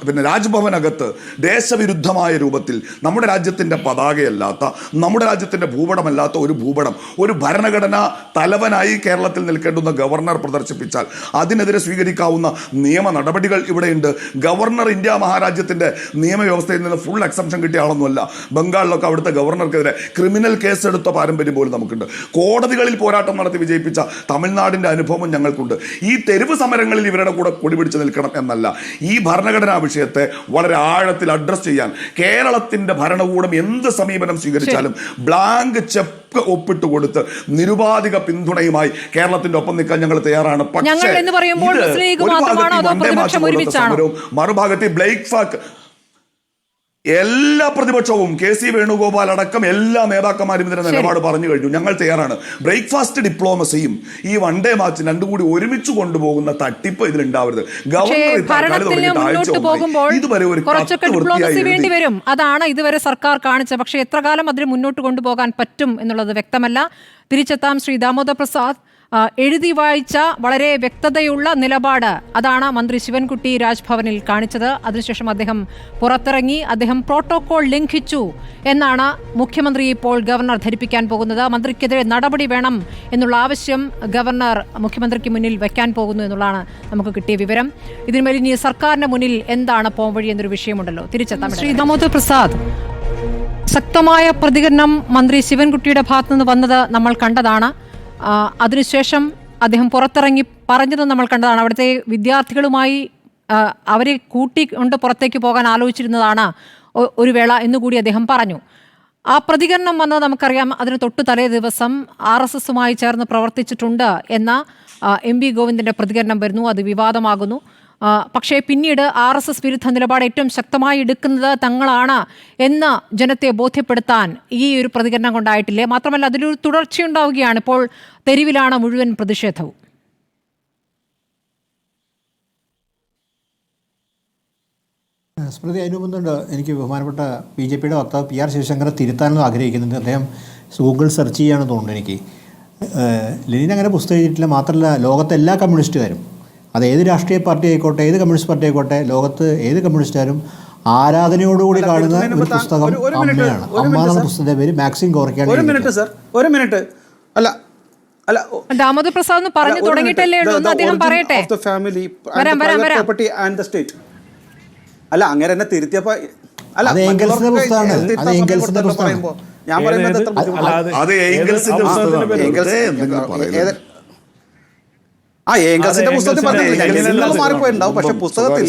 പിന്നെ രാജ്ഭവനകത്ത് ദേശവിരുദ്ധമായ രൂപത്തിൽ നമ്മുടെ രാജ്യത്തിന്റെ പതാകയല്ലാത്ത, നമ്മുടെ രാജ്യത്തിന്റെ ഭൂപടമല്ലാത്ത ഒരു ഭൂപടം ഒരു ഭരണഘടന തലവനായി കേരളത്തിൽ നിൽക്കേണ്ടുന്ന ഗവർണർ പ്രദർശിപ്പിച്ചാൽ അതിനെതിരെ സ്വീകരിക്കാവുന്ന നിയമ നടപടികൾ ഇവിടെയുണ്ട്. ഗവർണർ ഇന്ത്യ മഹാരാജ്യത്തിന്റെ നിയമവ്യവസ്ഥയിൽ നിന്ന് ഫുൾ എക്സംഷൻ കിട്ടിയ ആളൊന്നുമല്ല. ബംഗാളിലൊക്കെ അവിടുത്തെ ഗവർണർക്കെതിരെ ക്രിമിനൽ കേസ് എടുത്ത പാരമ്പര്യം പോലും നമുക്കുണ്ട്. കോടതികളിൽ പോരാട്ടം നടത്തി വിജയിപ്പിച്ച തമിഴ്നാടിന്റെ അനുഭവം ഞങ്ങൾക്കുണ്ട്. ഈ തെരുവ് സമരങ്ങളിൽ ഇവരുടെ കൂടെ കൊടിപിടിച്ച് നിൽക്കണം എന്നല്ല, ഈ ഭരണഘടനാ വിഷയത്തെ വളരെ ആഴത്തിൽ അഡ്രസ് ചെയ്യാൻ കേരളത്തിന്റെ ഭരണകൂടം എന്ത് സമീപനം സ്വീകരിച്ചാലും ബ്ലാങ്ക് ചെക്ക് ഒപ്പിട്ട് കൊടുത്ത് നിരുപാധിക പിന്തുണയുമായി കേരളത്തിന്റെ ഒപ്പം നിൽക്കാൻ ഞങ്ങൾ തയ്യാറാണ്. പക്ഷേ മറുഭാഗത്ത് ബ്ലേക്ക് ഫാക്ക് എല്ലാ പ്രതിപക്ഷവും KC വേണുഗോപാൽ അടക്കം എല്ലാ നേതാക്കന്മാരും ഇതിന്റെ നിലപാട് പറഞ്ഞു കഴിഞ്ഞു. ഞങ്ങൾ തയ്യാറാണ്. ബ്രേക്ക്ഫാസ്റ്റ് ഡിപ്ലോമസിയും ഈ വൺ ഡേ മാച്ചും രണ്ടും കൂടി ഒരുമിച്ച് കൊണ്ടുപോകുന്ന തട്ടിപ്പ് ഇതിലുണ്ടാവരുത്. വരും. അതാണ് ഇതുവരെ സർക്കാർ കാണിച്ചത്. പക്ഷേ എത്ര കാലം അതിന് മുന്നോട്ട് കൊണ്ടുപോകാൻ പറ്റും എന്നുള്ളത് വ്യക്തമല്ല. തിരിച്ചെത്താം ശ്രീ ദാമോദർ പ്രസാദ്. എഴുതി വായിച്ച വളരെ വ്യക്തതയുള്ള നിലപാട് അതാണ് മന്ത്രി ശിവൻകുട്ടി രാജ്ഭവനിൽ കാണിച്ചത്. അതിനുശേഷം അദ്ദേഹം പുറത്തിറങ്ങി. അദ്ദേഹം പ്രോട്ടോകോൾ ലംഘിച്ചു എന്നാണ് മുഖ്യമന്ത്രി ഇപ്പോൾ ഗവർണർ ധരിപ്പിക്കാൻ പോകുന്നത്. മന്ത്രിക്കെതിരെ നടപടി വേണം എന്നുള്ള ആവശ്യം ഗവർണർ മുഖ്യമന്ത്രിക്ക് മുന്നിൽ വയ്ക്കാൻ പോകുന്നു എന്നുള്ളതാണ് നമുക്ക് കിട്ടിയ വിവരം. ഇതിന്മേൽ ഇനി സർക്കാരിന് മുന്നിൽ എന്താണ് പോംവഴി എന്നൊരു വിഷയമുണ്ടല്ലോ. തിരിച്ചെത്താം ശ്രീ ദാമോദർ പ്രസാദ്. ശക്തമായ പ്രതികരണം മന്ത്രി ശിവൻകുട്ടിയുടെ ഭാഗത്തുനിന്ന് വന്നത് നമ്മൾ കണ്ടതാണ്. അതിനുശേഷം അദ്ദേഹം പുറത്തിറങ്ങി പറഞ്ഞത് നമ്മൾ കണ്ടതാണ്. അവിടുത്തെ വിദ്യാർത്ഥികളുമായി അവരെ കൂട്ടിക്കൊണ്ട് പുറത്തേക്ക് പോകാൻ ആലോചിച്ചിരുന്നതാണ് ഒരു വേള എന്നുകൂടി അദ്ദേഹം പറഞ്ഞു. ആ പ്രതികരണം വന്നത് നമുക്കറിയാം. അതിന് തൊട്ടു തലേ ദിവസം RSSുമായി ചേർന്ന് പ്രവർത്തിച്ചിട്ടുണ്ട് എന്ന MV ഗോവിന്ദൻ്റെ പ്രതികരണം വരുന്നു. അത് വിവാദമാകുന്നു. പക്ഷേ പിന്നീട് RSS വിരുദ്ധ നിലപാട് ഏറ്റവും ശക്തമായി എടുക്കുന്നത് തങ്ങളാണ് എന്ന് ജനത്തെ ബോധ്യപ്പെടുത്താൻ ഈ ഒരു പ്രതികരണം കൊണ്ടായിട്ടില്ലേ? മാത്രമല്ല അതിലൊരു തുടർച്ചയുണ്ടാവുകയാണ്. ഇപ്പോൾ തെരുവിലാണ് മുഴുവൻ പ്രതിഷേധവും. സ്മൃതി അതിന് മുമ്പുണ്ട്. എനിക്ക് ബഹുമാനപ്പെട്ട BJPയുടെ വക്താവ് PR ശിവശങ്കറെ തിരുത്താനൊന്നും ആഗ്രഹിക്കുന്നുണ്ട്. അദ്ദേഹം ഗൂഗിൾ സെർച്ച് ചെയ്യാണെന്ന് തോന്നുന്നു എനിക്ക്. ലെനിൻ അങ്ങനെ പുസ്തകം എഴുതിയിട്ടില്ല. മാത്രമല്ല ലോകത്തെ എല്ലാ കമ്മ്യൂണിസ്റ്റുകാരും, അത് ഏത് രാഷ്ട്രീയ പാർട്ടി ആയിക്കോട്ടെ, ഏത് കമ്മ്യൂണിസ്റ്റ് പാർട്ടി ആയിക്കോട്ടെ, ലോകത്ത് ഏത് കമ്മ്യൂണിസ്റ്റുകാരും ആരാധനയോടുകൂടി കാണുന്ന ഒരു പുസ്തകം അമ്മയാണ്. അമ്മ എന്ന പുസ്തകത്തിന്റെ പേര് മാക്സിം ഗോർക്കിയാണ്. ഒരു മിനിറ്റ് അല്ല ദാമോദർ പ്രസാദ് പറഞ്ഞു തുടങ്ങിയിട്ടല്ലേ ഉള്ളൂ, ഒന്ന് അദ്ദേഹം പറയട്ടെ. അല്ല അങ്ങനെ തന്നെ തിരുത്തിയപ്പോ അല്ല അത് ഏംഗൽസിന്റെ പുസ്തകമാണ്. അത് ഏംഗൽസിന്റെ പുസ്തകം. ഞാൻ പറയുന്നത് ഏംഗൽസിന്റെ പുസ്തകത്തിൽ പറഞ്ഞില്ല, മാറിപ്പോയിട്ടുണ്ടാവും. പക്ഷെ പുസ്തകത്തിൽ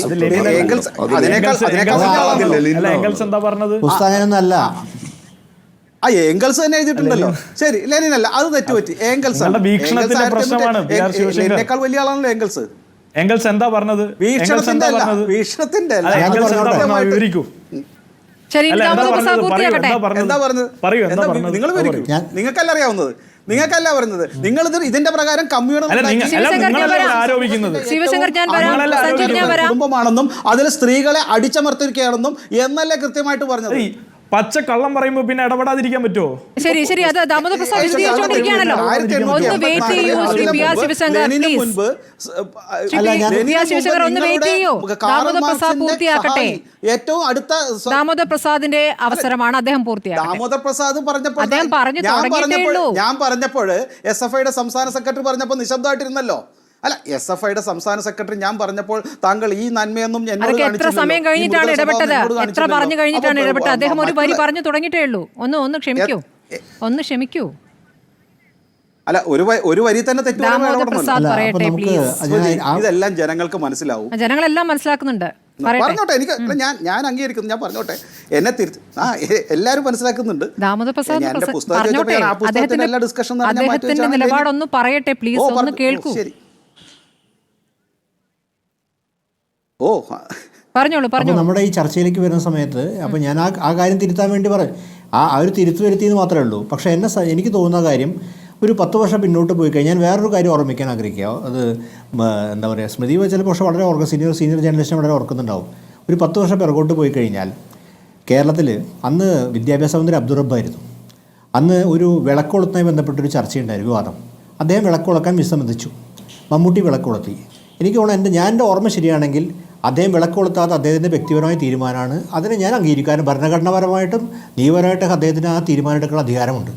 പുസ്തകമൊന്നല്ല, ഏംഗൽസ് തന്നെ എഴുതിയിട്ടുണ്ടല്ലോ. ശരി, ലെനിനല്ല, അത് തെറ്റുപറ്റി. ലെനിനേക്കാൾ വലിയ ആളാണല്ലോ ഏംഗൽസ്. ഏംഗൽസ് എന്താ പറഞ്ഞത്? വീക്ഷണത്തിന്റെ അല്ല. ശരി, എന്താ പറഞ്ഞത്? നിങ്ങൾ നിങ്ങൾക്കല്ല അറിയാവുന്നത്, നിങ്ങൾക്കല്ല പറയുന്നത്. നിങ്ങൾ ഇതിന്റെ പ്രകാരം കുടുംബമാണെന്നും അതിൽ സ്ത്രീകളെ അടിച്ചമർത്തിരിക്കുകയാണെന്നും എന്നല്ലേ കൃത്യമായിട്ട് പറഞ്ഞത്. പച്ച കള്ളം പറയുമ്പോ പിന്നെ ഇടപെടാതിരിക്കാൻ പറ്റുമോ? ശരി ശരി, അത് ദാമോദർ പ്രസാദ് വിശദീകരിച്ചുകൊണ്ടിരിക്കുകയാണല്ലോ. ഒന്ന് വെയിറ്റ് ചെയ്യൂ ശ്രീ PR ശിവശങ്കർ, ഒന്ന് വെയിറ്റ് ചെയ്യൂ. ദാമോദർ പ്രസാദ് പൂർത്തിയാക്കട്ടെ. ഏറ്റവും അടുത്ത ദാമോദർ പ്രസാദിന്റെ അവസരമാണ്, അദ്ദേഹം പൂർത്തിയാക്കട്ടെ. ദാമോദർ പ്രസാദ് പറഞ്ഞപ്പോൾ ഞാൻ പറഞ്ഞപ്പോൾ SFIയുടെ സംസ്ഥാന സെക്രട്ടറി പറഞ്ഞപ്പോൾ നിശബ്ദമായിട്ടിരുന്നല്ലോ. അല്ല, SFIയുടെ സംസ്ഥാന സെക്രട്ടറി ഞാൻ പറഞ്ഞപ്പോൾ താങ്കൾ ഈ നന്മയൊന്നും എത്ര സമയം കഴിഞ്ഞിട്ടാണ് ഇടപെട്ടത്? എത്ര പറഞ്ഞു കഴിഞ്ഞിട്ടാണ് ഇടപെട്ടത്? അദ്ദേഹം ഒരു വരി പറഞ്ഞു തുടങ്ങിയിട്ടേ ഉള്ളൂ. ഒന്ന് ക്ഷമിക്കൂ. അല്ല, ഒരു വരി തന്നെ തെറ്റ്. ഇതെല്ലാം ജനങ്ങൾക്ക് മനസ്സിലാവും. ജനങ്ങളെല്ലാം മനസ്സിലാക്കുന്നുണ്ട്. പറഞ്ഞോട്ടെ, എനിക്ക് ഞാൻ അംഗീകരിക്കുന്നു. ഞാൻ പറഞ്ഞോട്ടെ, എന്നെ തിരുത്തി എല്ലാവരും മനസ്സിലാക്കുന്നുണ്ട്. ദാമോദർ പ്രസാദ് അദ്ദേഹത്തിന്റെ നിലപാടൊന്ന് പറയട്ടെ പ്ലീസ്, ഒന്ന് കേൾക്കൂ. പറഞ്ഞോളൂ. നമ്മുടെ ഈ ചർച്ചയിലേക്ക് വരുന്ന സമയത്ത് അപ്പോൾ ഞാൻ ആ കാര്യം തിരുത്താൻ വേണ്ടി ആ ഒരു തിരുത്തു വരുത്തിയെന്ന് മാത്രമേ ഉള്ളൂ. പക്ഷേ എനിക്ക് തോന്നുന്ന കാര്യം, ഒരു 10 വർഷം പിന്നോട്ട് പോയി കഴിഞ്ഞാൽ വേറൊരു കാര്യം ഓർമ്മിക്കാൻ ആഗ്രഹിക്കുക. അത് എന്താ പറയുക, സ്മൃതി ചിലപ്പോൾ പക്ഷേ വളരെ സീനിയർ ജേർണലിസ്റ്റിനെ വളരെ ഓർക്കുന്നുണ്ടാവും. ഒരു 10 വർഷം പിറകോട്ട് പോയി കഴിഞ്ഞാൽ കേരളത്തിൽ അന്ന് വിദ്യാഭ്യാസ മന്ത്രി അബ്ദുൾ റബ്ബായിരുന്നു. അന്ന് ഒരു വിളക്കൊളുത്തുമായി ബന്ധപ്പെട്ടൊരു ചർച്ചയുണ്ടായിരുന്നു, വിവാദം. അദ്ദേഹം വിളക്കൊളുക്കാൻ വിസമ്മതിച്ചു. മമ്മൂട്ടി വിളക്കൊളുത്തി. എനിക്ക് തോന്നുന്നു എൻ്റെ ഓർമ്മ ശരിയാണെങ്കിൽ അദ്ദേഹം വിളക്കൊളുത്താതെ അദ്ദേഹത്തിൻ്റെ വ്യക്തിപരമായ തീരുമാനമാണ്. അതിനെ ഞാൻ അംഗീകരിക്കും. കാരണം ഭരണഘടനാപരമായിട്ടും നിയമപരമായിട്ടും അദ്ദേഹത്തിന് ആ തീരുമാനമെടുക്കാനുള്ള അധികാരമുണ്ട്.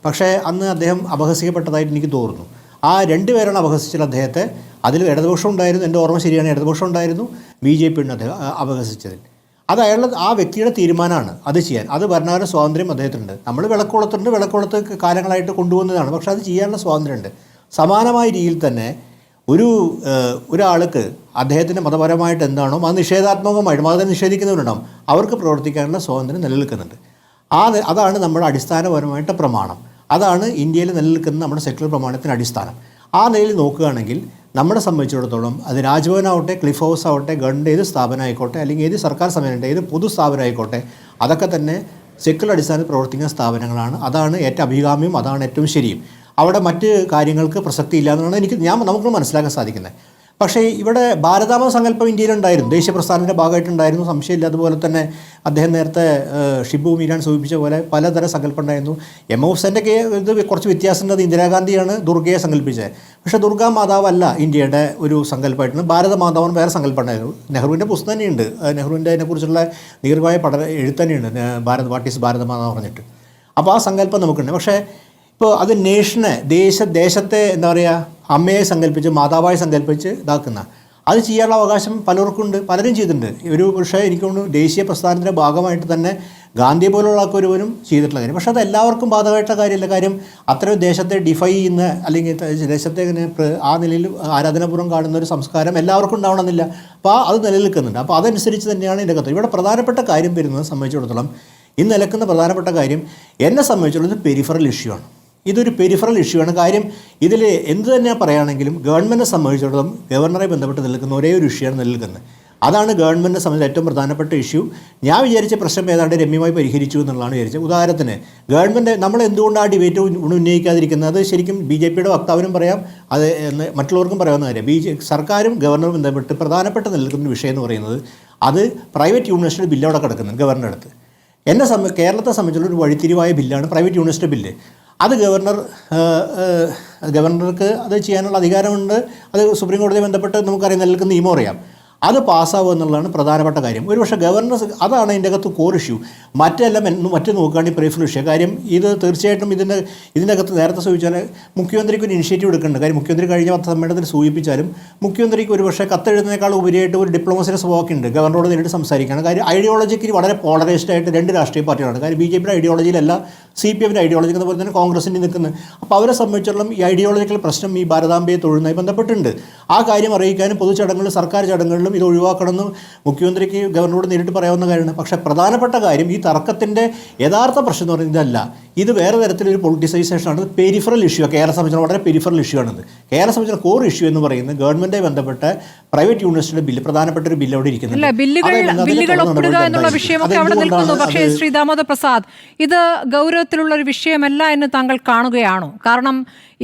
പക്ഷേ അന്ന് അദ്ദേഹം അപഹസിക്കപ്പെട്ടതായിട്ട് എനിക്ക് തോന്നുന്നു. ആ 2 പേരാണ് അപഹസിച്ചത് അദ്ദേഹത്തെ. അതിൽ ഇടതുപക്ഷം ഉണ്ടായിരുന്നു, എൻ്റെ ഓർമ്മ ശരിയാണ്, ഇടതുപക്ഷം ഉണ്ടായിരുന്നു, BJP ഉണ്ട് അദ്ദേഹം അപഹസിച്ചതിൽ. അത് ആ വ്യക്തിയുടെ തീരുമാനമാണ് അത് ചെയ്യാൻ. അത് ഭരണഘടന സ്വാതന്ത്ര്യം അദ്ദേഹത്തിനുണ്ട്. നമ്മൾ വിളക്കൊളുത്ത് കാലങ്ങളായിട്ട് കൊണ്ടുപോകുന്നതാണ്. പക്ഷേ അത് ചെയ്യാനുള്ള സ്വാതന്ത്ര്യമുണ്ട്. സമാനമായ രീതിയിൽ തന്നെ ഒരാൾക്ക് അദ്ദേഹത്തിൻ്റെ മതപരമായിട്ട് എന്താണോ അത് നിഷേധാത്മകമായിട്ട് മതത്തെ നിഷേധിക്കുന്നവരുണ്ടാവും, അവർക്ക് പ്രവർത്തിക്കാനുള്ള സ്വാതന്ത്ര്യം നിലനിൽക്കുന്നുണ്ട്. അതാണ് നമ്മുടെ അടിസ്ഥാനപരമായിട്ട് പ്രമാണം. അതാണ് ഇന്ത്യയിൽ നിലനിൽക്കുന്ന നമ്മുടെ സെക്യുലർ പ്രമാണത്തിൻ്റെ അടിസ്ഥാനം. ആ നിലയിൽ നോക്കുകയാണെങ്കിൽ നമ്മളെ സംബന്ധിച്ചിടത്തോളം അത് രാജ്ഭവനാവട്ടെ, ക്ലിഫ് ഹൗസ് ആവട്ടെ, ഗവൺമെൻറ് ഏത് സ്ഥാപനം ആയിക്കോട്ടെ, അല്ലെങ്കിൽ ഏത് സർക്കാർ സംവിധാനം, ഏത് പൊതു സ്ഥാപനം ആയിക്കോട്ടെ, അതൊക്കെ തന്നെ സെക്യുലർ അടിസ്ഥാനത്തിൽ പ്രവർത്തിക്കുന്ന സ്ഥാപനങ്ങളാണ്. അതാണ് ഏറ്റവും അഭികാമ്യം, അതാണ് ഏറ്റവും ശരിയും. അവിടെ മറ്റ് കാര്യങ്ങൾക്ക് പ്രസക്തിയില്ല എന്നാണ് നമുക്ക് മനസ്സിലാക്കാൻ സാധിക്കുന്നത്. പക്ഷേ ഇവിടെ ഭാരതാമ സങ്കല്പം ഇന്ത്യയിലുണ്ടായിരുന്നു, ദേശീയ പ്രസ്ഥാനത്തിൻ്റെ ഭാഗമായിട്ടുണ്ടായിരുന്നു, സംശയമില്ല. അതുപോലെ തന്നെ അദ്ദേഹം നേരത്തെ ഷിബു മീരാൻ സൂചിപ്പിച്ച പോലെ പലതരം സങ്കല്പം ഉണ്ടായിരുന്നു. ഹുസൈൻ്റെ ഇത് കുറച്ച് വ്യത്യാസമുണ്ട്. അത് ഇന്ദിരാഗാന്ധിയാണ് ദുർഗയെ സങ്കല്പിച്ചത്. പക്ഷേ ദുർഗാ മാതാവല്ല ഇന്ത്യയുടെ ഒരു സങ്കല്പമായിട്ടുണ്ട്. ഭാരത മാതാവിന് വേറെ സങ്കല്പം ഉണ്ടായിരുന്നു. നെഹ്റുവിൻ്റെ പുസ്തകം തന്നെയുണ്ട്, നെഹ്റുവിൻ്റെ അതിനെക്കുറിച്ചുള്ള ദീർഘമായ എഴുത്ത് തന്നെയുണ്ട്, വാട്ട് ഈസ് ഭാരത മാതാവ് പറഞ്ഞിട്ട്. അപ്പോൾ ആ സങ്കല്പം നമുക്കുണ്ട്. പക്ഷേ ഇപ്പോൾ അത് ദേശത്തെ എന്താ പറയുക, അമ്മയെ സങ്കല്പിച്ച് മാതാവായി സങ്കല്പിച്ച് ഇതാക്കുന്ന അത് ചെയ്യാനുള്ള അവകാശം പലർക്കുണ്ട്, പലരും ചെയ്തിട്ടുണ്ട്. പക്ഷേ എനിക്ക് തോന്നുന്നു ദേശീയ പ്രസ്ഥാനത്തിൻ്റെ ഭാഗമായിട്ട് തന്നെ ഗാന്ധി പോലുള്ള ഒരുവരും ചെയ്തിട്ടുള്ള കാര്യം. പക്ഷേ അത് എല്ലാവർക്കും ബാധകമായിട്ടുള്ള കാര്യമല്ല. കാര്യം അത്രയും ദേശത്തെ ഡിഫൈ ചെയ്യുന്ന അല്ലെങ്കിൽ ദേശത്തെ ഇങ്ങനെ ആ നിലയിൽ ആരാധനാപൂർവ്വം കാണുന്ന ഒരു സംസ്കാരം എല്ലാവർക്കും ഉണ്ടാവണമെന്നില്ല. അപ്പോൾ അത് നിലനിൽക്കുന്നുണ്ട്. അപ്പോൾ അതനുസരിച്ച് തന്നെയാണ് ഇതിൻ്റെ കത്ത്. ഇവിടെ പ്രധാനപ്പെട്ട കാര്യം വരുന്നത് സംബന്ധിച്ചിടത്തോളം, ഇന്ന് നിലക്കുന്ന പ്രധാനപ്പെട്ട കാര്യം എന്നെ സംബന്ധിച്ചിടത്തോളം പെരിഫറൽ ഇഷ്യൂ ആണ്. ഇതൊരു പെരിഫറൽ ഇഷ്യൂ ആണ്. കാര്യം ഇതിൽ എന്ത് തന്നെ പറയുകയാണെങ്കിലും ഗവൺമെൻറ്റിനെ സംബന്ധിച്ചിടത്തോളം ഗവർണറെ ബന്ധപ്പെട്ട് നിൽക്കുന്ന ഒരേ ഒരു ഇഷ്യൂ ആണ് നിലനിൽക്കുന്നത്. അതാണ് ഗവൺമെൻറ്റിനെ സംബന്ധിച്ച് ഏറ്റവും പ്രധാനപ്പെട്ട ഇഷ്യൂ. ഞാൻ വിചാരിച്ച പ്രശ്നം ഏതാണ്ട് രമ്യമായി പരിഹരിച്ചു എന്നുള്ളതാണ് വിചാരിച്ചത്. ഉദാഹരണത്തിന് ഗവൺമെൻറ് നമ്മൾ എന്തുകൊണ്ട് ആ ഡിബേറ്റ് ഉന്നയിക്കാതിരിക്കുന്നത്, അത് ശരിക്കും BJPയുടെ വക്താവിനും പറയാം, അത് മറ്റുള്ളവർക്കും പറയാവുന്ന കാര്യം. സർക്കാരും ഗവർണറും ബന്ധപ്പെട്ട് പ്രധാനപ്പെട്ട നിൽക്കുന്ന വിഷയം എന്ന് പറയുന്നത് അത് പ്രൈവറ്റ് യൂണിവേഴ്സിറ്റി ബില്ല് അവിടെ കിടക്കുന്നത് ഗവർണറുടെ അടുത്ത്. കേരളത്തെ സംബന്ധിച്ചുള്ള ഒരു വഴിത്തിരിവായ ബില്ലാണ് പ്രൈവറ്റ് യൂണിവേഴ്സിറ്റി ബില്ല്. അത് ഗവർണർക്ക് അത് ചെയ്യാനുള്ള അധികാരമുണ്ട്. അത് സുപ്രീം കോടതിയെ ബന്ധപ്പെട്ട് നമുക്കറിയാം, നിലനിൽക്കുന്ന നിയമം അറിയാം. അത് പാസ്സാവുക എന്നുള്ളതാണ് പ്രധാനപ്പെട്ട കാര്യം. ഒരുപക്ഷെ ഗവർണർ അതാണ് ഇതിൻ്റെ അകത്ത് കോർ ഇഷ്യൂ. മറ്റെല്ലാം നോക്കുകയാണെങ്കിൽ പെരിഫറൽ ഇഷ്യൂ. കാര്യം ഇത് തീർച്ചയായിട്ടും ഇതിൻ്റെ അകത്ത് നേരത്തെ സൂചിച്ചാൽ മുഖ്യമന്ത്രിക്ക് ഒരു ഇനിഷ്യേറ്റീവ് എടുക്കുന്നുണ്ട്. കാര്യം മുഖ്യമന്ത്രി കഴിഞ്ഞ സമ്മേളനത്തിൽ സൂചിപ്പിച്ചാലും മുഖ്യമന്ത്രിക്ക് ഒരുപക്ഷെ കത്തെഴുതുന്നതിനേക്കാൾ ഉപരിയായിട്ട് ഒരു ഡിപ്ലോമസിയുടെ സ്വഭാവമൊക്കെ ഉണ്ട്. ഗവർണറോട് നേരിട്ട് സംസാരിക്കുകയാണ്. കാര്യം ഐഡിയോളജിക്കലി വളരെ പോളറൈസ്ഡ് ആയിട്ട് രണ്ട് രാഷ്ട്രീയ പാർട്ടികളാണ്. കാര്യം BJPയുടെ ഐഡിയോളജിയിലല്ല CPMൻ്റെ ഐഡിയോളജി അതുപോലെ തന്നെ കോൺഗ്രസിൻ്റെ നിൽക്കുന്നത്. അപ്പോൾ അവരെ സംബന്ധിച്ചിടത്തോളം ഈ ഐഡിയോളജിക്കൽ പ്രശ്നം ഈ ഭാരതാംബയെ തൊഴുന്നതുമായി ബന്ധപ്പെട്ടുണ്ട്. ആ കാര്യം അറിയിക്കാനും പൊതുചടങ്ങുകളിലും സർക്കാർ ചടങ്ങുകളിലും ഇത് ഒഴിവാക്കണമെന്ന് മുഖ്യമന്ത്രിക്ക് ഗവർണറോട് നേരിട്ട് പറയാവുന്ന കാര്യമാണ്. പക്ഷേ പ്രധാനപ്പെട്ട കാര്യം ഈ തർക്കത്തിൻ്റെ യഥാർത്ഥ പ്രശ്നം എന്ന് പറയുന്നത് ഇതല്ല. ഇത് വേറെ തരത്തിലൊരു പൊളിറ്റിസൈസേഷനാണ്. Peripheral issue. കേരള സംബന്ധിച്ചിടത്തോളം വളരെ പെരിഫറൽ ഇഷ്യൂ ആണിത്. കേരള സംബന്ധിച്ചിടത്തോളം കോർ ഇഷ്യൂ എന്ന് പറയുന്നത് ഗവൺമെൻറ്റുമായി ബന്ധപ്പെട്ട പ്രൈവറ്റ് യൂണിവേഴ്സിറ്റിയുടെ ബില്ല്, പ്രധാനപ്പെട്ട ഒരു ബില്ല് അവിടെ ഇരിക്കുന്നുണ്ട്. ബില്ലുകൾ ഒപ്പിടുക എന്നുള്ള വിഷയമൊക്കെ അവിടെ നിൽക്കുന്നു. പക്ഷേ ശ്രീ ദാമോദർ പ്രസാദ്, ഇത് ഗൗരവത്തിലുള്ള ഒരു വിഷയമല്ല എന്ന് താങ്കൾ കാണുകയാണോ? കാരണം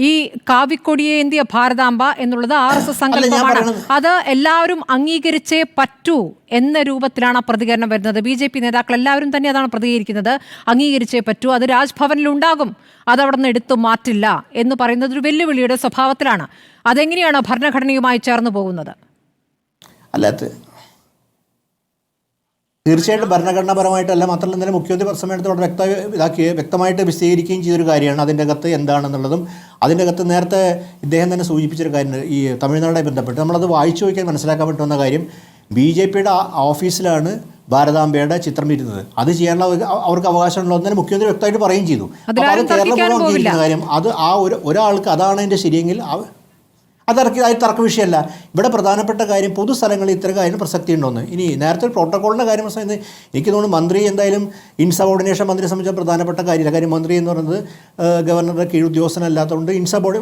ഈ കാവിക്കൊടിയെ എന്തിയ ഭാരതാംബ എന്നുള്ളത് RSS സങ്കല്പമാണ്. അത് എല്ലാവരും അംഗീകരിച്ചേ പറ്റൂ എന്ന രൂപത്തിലാണ് പ്രതികരണം വരുന്നത്. BJP നേതാക്കൾ എല്ലാവരും തന്നെ അതാണ് പ്രതികരിക്കുന്നത്. അംഗീകരിച്ചേ പറ്റൂ, അത് രാജ്ഭവനിൽ ഉണ്ടാകും, അതവിടെ നിന്ന് എടുത്തു മാറ്റില്ല എന്ന് പറയുന്നത് ഒരു വെല്ലുവിളിയുടെ സ്വഭാവത്തിലാണ്. അതെങ്ങനെയാണ് ഭരണഘടനയുമായി ചേർന്ന് പോകുന്നത്? അല്ലാത്ത തീർച്ചയായിട്ടും ഭരണഘടനാപരമായിട്ടല്ല. മാത്രമല്ല ഇന്നലെ മുഖ്യമന്ത്രി സമ്മേളനത്തോട് വ്യക്തമായിട്ട് വിശദീകരിക്കുകയും ചെയ്തൊരു കാര്യമാണ് അതിൻ്റെ അകത്ത് എന്താണെന്നുള്ളതും. അതിൻ്റെ അകത്ത് നേരത്തെ ഇദ്ദേഹം തന്നെ സൂചിപ്പിച്ചൊരു കാര്യം ഈ തമിഴ്നാടുമായി ബന്ധപ്പെട്ട് നമ്മളത് വായിച്ചു നോക്കിയാൽ മനസ്സിലാക്കാൻ പറ്റുന്ന കാര്യം, BJPയുടെ ഓഫീസിലാണ് ഭാരതാംബയുടെ ചിത്രം ഇരുന്നത്. അത് ചെയ്യാനുള്ള അവർക്ക് അവകാശമുണ്ടോ എന്ന് മുഖ്യമന്ത്രി വ്യക്തമായിട്ട് പറയുകയും ചെയ്തു. അപ്പോൾ അത് കേരളം മുഴുവൻ അംഗീകരിക്കുന്ന കാര്യം. അത് ആ ഒരാൾക്ക് അതാണ് അതിൻ്റെ ശരിയെങ്കിൽ അത് തർക്ക വിഷയമല്ല. ഇവിടെ പ്രധാനപ്പെട്ട കാര്യം പൊതുസ്ഥലങ്ങളിൽ ഇത്തരം കാര്യം പ്രസക്തി ഉണ്ടോന്ന്. ഇനി നേരത്തെ ഒരു പ്രോട്ടോക്കോളിൻ്റെ കാര്യം എനിക്ക് തോന്നുന്നു മന്ത്രി എന്തായാലും ഇൻസബോർഡിനേഷൻ മന്ത്രിയെ സംബന്ധിച്ച പ്രധാനപ്പെട്ട കാര്യമില്ല. കാര്യം മന്ത്രി എന്ന് പറയുന്നത് ഗവർണറുടെ കീഴ് ഉദ്യോഗസ്ഥനല്ലാത്തതുകൊണ്ട്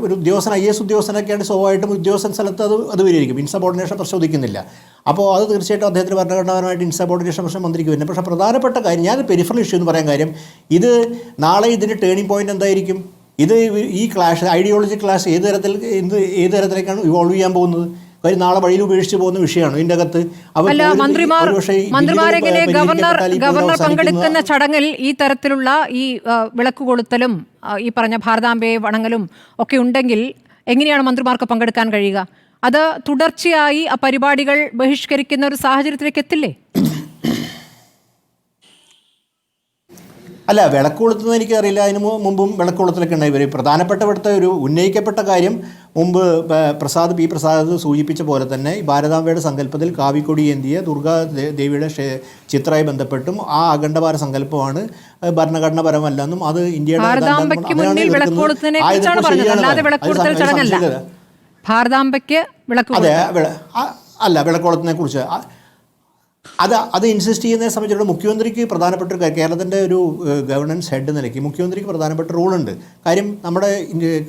ഒരു ഉദ്യോഗസ്ഥൻ IAS ഉദ്യോഗസ്ഥനൊക്കെയാണ് സ്വാഭാവികമായിട്ടും ഉദ്യോഗസ്ഥൻ സ്ഥലത്ത് അത് വരികയായിരിക്കും. ഇൻസബോർഡിനേഷൻ പരിശോധിക്കുന്നില്ല. അപ്പോൾ അത് തീർച്ചയായിട്ടും അദ്ദേഹത്തിന് ഭരണഘടനാപരമായിട്ട് ഇൻസബോർഡിനേഷൻ പ്രശ്നം മന്ത്രിക്ക് വരുന്നത്. പക്ഷേ പ്രധാനപ്പെട്ട കാര്യം ഞാൻ പെരിഫറൽ ഇഷ്യൂ എന്ന് പറയാൻ കാര്യം, ഇത് നാളെ ഇതിൻ്റെ ടേണിംഗ് പോയിന്റ് എന്തായിരിക്കും? ഇത് ഈ ക്ലാഷ്, ഐഡിയോളജി ക്ലാഷ് ഏത് തരത്തിലേക്കാണ് ഇവോൾവ് ചെയ്യാൻ പോകുന്നത്? കാര്യം നാളെ വഴിയിൽ ഉപേക്ഷിച്ച് പോകുന്ന വിഷയമാണ് ഇതിൻ്റെ അകത്ത്. മന്ത്രിമാരെങ്ങനെ ഗവർണർ പങ്കെടുക്കുന്ന ചടങ്ങിൽ ഈ തരത്തിലുള്ള ഈ വിളക്ക് കൊളുത്തലും ഈ പറഞ്ഞ ഭാരതാംബയെ വണങ്ങലും ഒക്കെ ഉണ്ടെങ്കിൽ എങ്ങനെയാണ് മന്ത്രിമാർക്ക് പങ്കെടുക്കാൻ കഴിയുക? അത് തുടർച്ചയായി ആ പരിപാടികൾ ബഹിഷ്കരിക്കുന്ന ഒരു സാഹചര്യത്തിലേക്ക് എത്തില്ലേ? അല്ല, വിളക്ക് കൊളുത്തുന്നത് എനിക്കറിയില്ല. അതിന് മുമ്പും വിളക്ക് കൊളുത്തലൊക്കെ ഉണ്ടായി വരും. പ്രധാനപ്പെട്ട ഇവിടുത്തെ ഒരു ഉന്നയിക്കപ്പെട്ട കാര്യം മുമ്പ് P. പ്രസാദ് സൂചിപ്പിച്ച പോലെ തന്നെ ഭാരതാംബയുടെ സങ്കല്പത്തിൽ കാവിക്കൊടി ഏന്തിയ ദുർഗാ ദേവിയുടെ ചിത്രമായി ബന്ധപ്പെട്ടും ആ അഖണ്ഡഭാര സങ്കല്പമാണ് ഭരണഘടനാപരമല്ലെന്നും അത് ഇന്ത്യയുടെ അല്ല വിളക്കോളത്തിനെ കുറിച്ച് അത് ഇൻസിസ്റ്റ് ചെയ്യുന്നതിനെ സംബന്ധിച്ചിടത്തോളം മുഖ്യമന്ത്രിക്ക് പ്രധാനപ്പെട്ട ഒരു കേരളത്തിൻ്റെ ഒരു ഗവർണൻസ് ഹെഡ് നിലയ്ക്ക് മുഖ്യമന്ത്രിക്ക് പ്രധാനപ്പെട്ട റോളുണ്ട്. കാര്യം നമ്മുടെ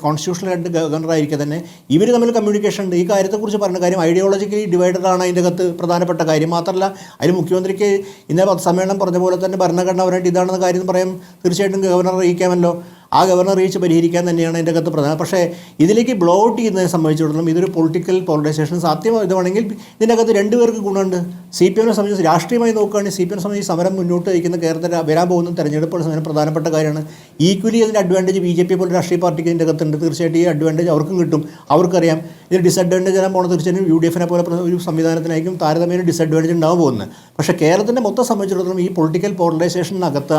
കോൺസ്റ്റിറ്റ്യൂഷണൽ ഹെഡ് ഗവർണറായിരിക്കെ തന്നെ ഇവർ തമ്മിൽ കമ്മ്യൂണിക്കേഷൻ ഉണ്ട്. ഈ കാര്യത്തെക്കുറിച്ച് പറഞ്ഞ കാര്യം ഐഡിയോളജിക്കലി ഡിവൈഡഡാണ് അതിൻ്റെ അകത്ത് പ്രധാനപ്പെട്ട കാര്യം. മാത്രമല്ല അതിന് മുഖ്യമന്ത്രിക്ക് ഇന്നലെ സമ്മേളനം പറഞ്ഞ പോലെ തന്നെ ഭരണഘടനാപരമായിട്ട് ഇതാണെന്ന കാര്യം പറയാൻ തീർച്ചയായിട്ടും ഗവർണർ അറിയിക്കാമല്ലോ. ആ ഗവർണർ റീച്ച് പരിഹരിക്കാൻ തന്നെയാണ് അതിൻ്റെ അകത്ത് പ്രധാനം. പക്ഷേ ഇതിലേക്ക് ബ്ലോ ഔട്ട് ചെയ്യുന്നതിനെ സംബന്ധിച്ചിടത്തോളം ഇതൊരു പൊളിറ്റിക്കൽ പോളറൈസേഷൻ സാധ്യമാണെങ്കിൽ ഇതിനകത്ത് രണ്ടുപേർക്ക് ഗുണമുണ്ട്. CPMനെ സംബന്ധിച്ച് രാഷ്ട്രീയമായി നോക്കുകയാണെങ്കിൽ CPM സംബന്ധിച്ച് സമരം മുന്നോട്ട് നയിക്കുന്ന കേരളത്തിൽ വരാൻ പോകുന്ന തെരഞ്ഞെടുപ്പുകൾ സമയം പ്രധാനപ്പെട്ട കാര്യമാണ്. ഈക്വലി അതിൻ്റെ അഡ്വാൻറ്റേജ് BJP പോലെ രാഷ്ട്രീയ പാർട്ടിക്ക് ഇതിൻ്റെ അകത്തുണ്ട്. തീർച്ചയായിട്ടും ഈ അഡ്വാൻറ്റേജ് അവർക്കും കിട്ടും. അവർക്കറിയാം ഇതിന് ഡിസഡ്വാൻറ്റേജ് വരാൻ പോകുന്നത് തീർച്ചയായും UDFനെ പോലെ ഒരു സംവിധാനത്തിനായിരിക്കും താരതമ്യേന ഡിസഡ്വാൻറ്റേജ് ഉണ്ടാകാൻ പോകുന്നത്. പക്ഷേ കേരളത്തിൻ്റെ മൊത്തം സംബന്ധിച്ചിടത്തോളം ഈ പൊളിറ്റിക്കൽ പോളറൈസേഷനകത്ത്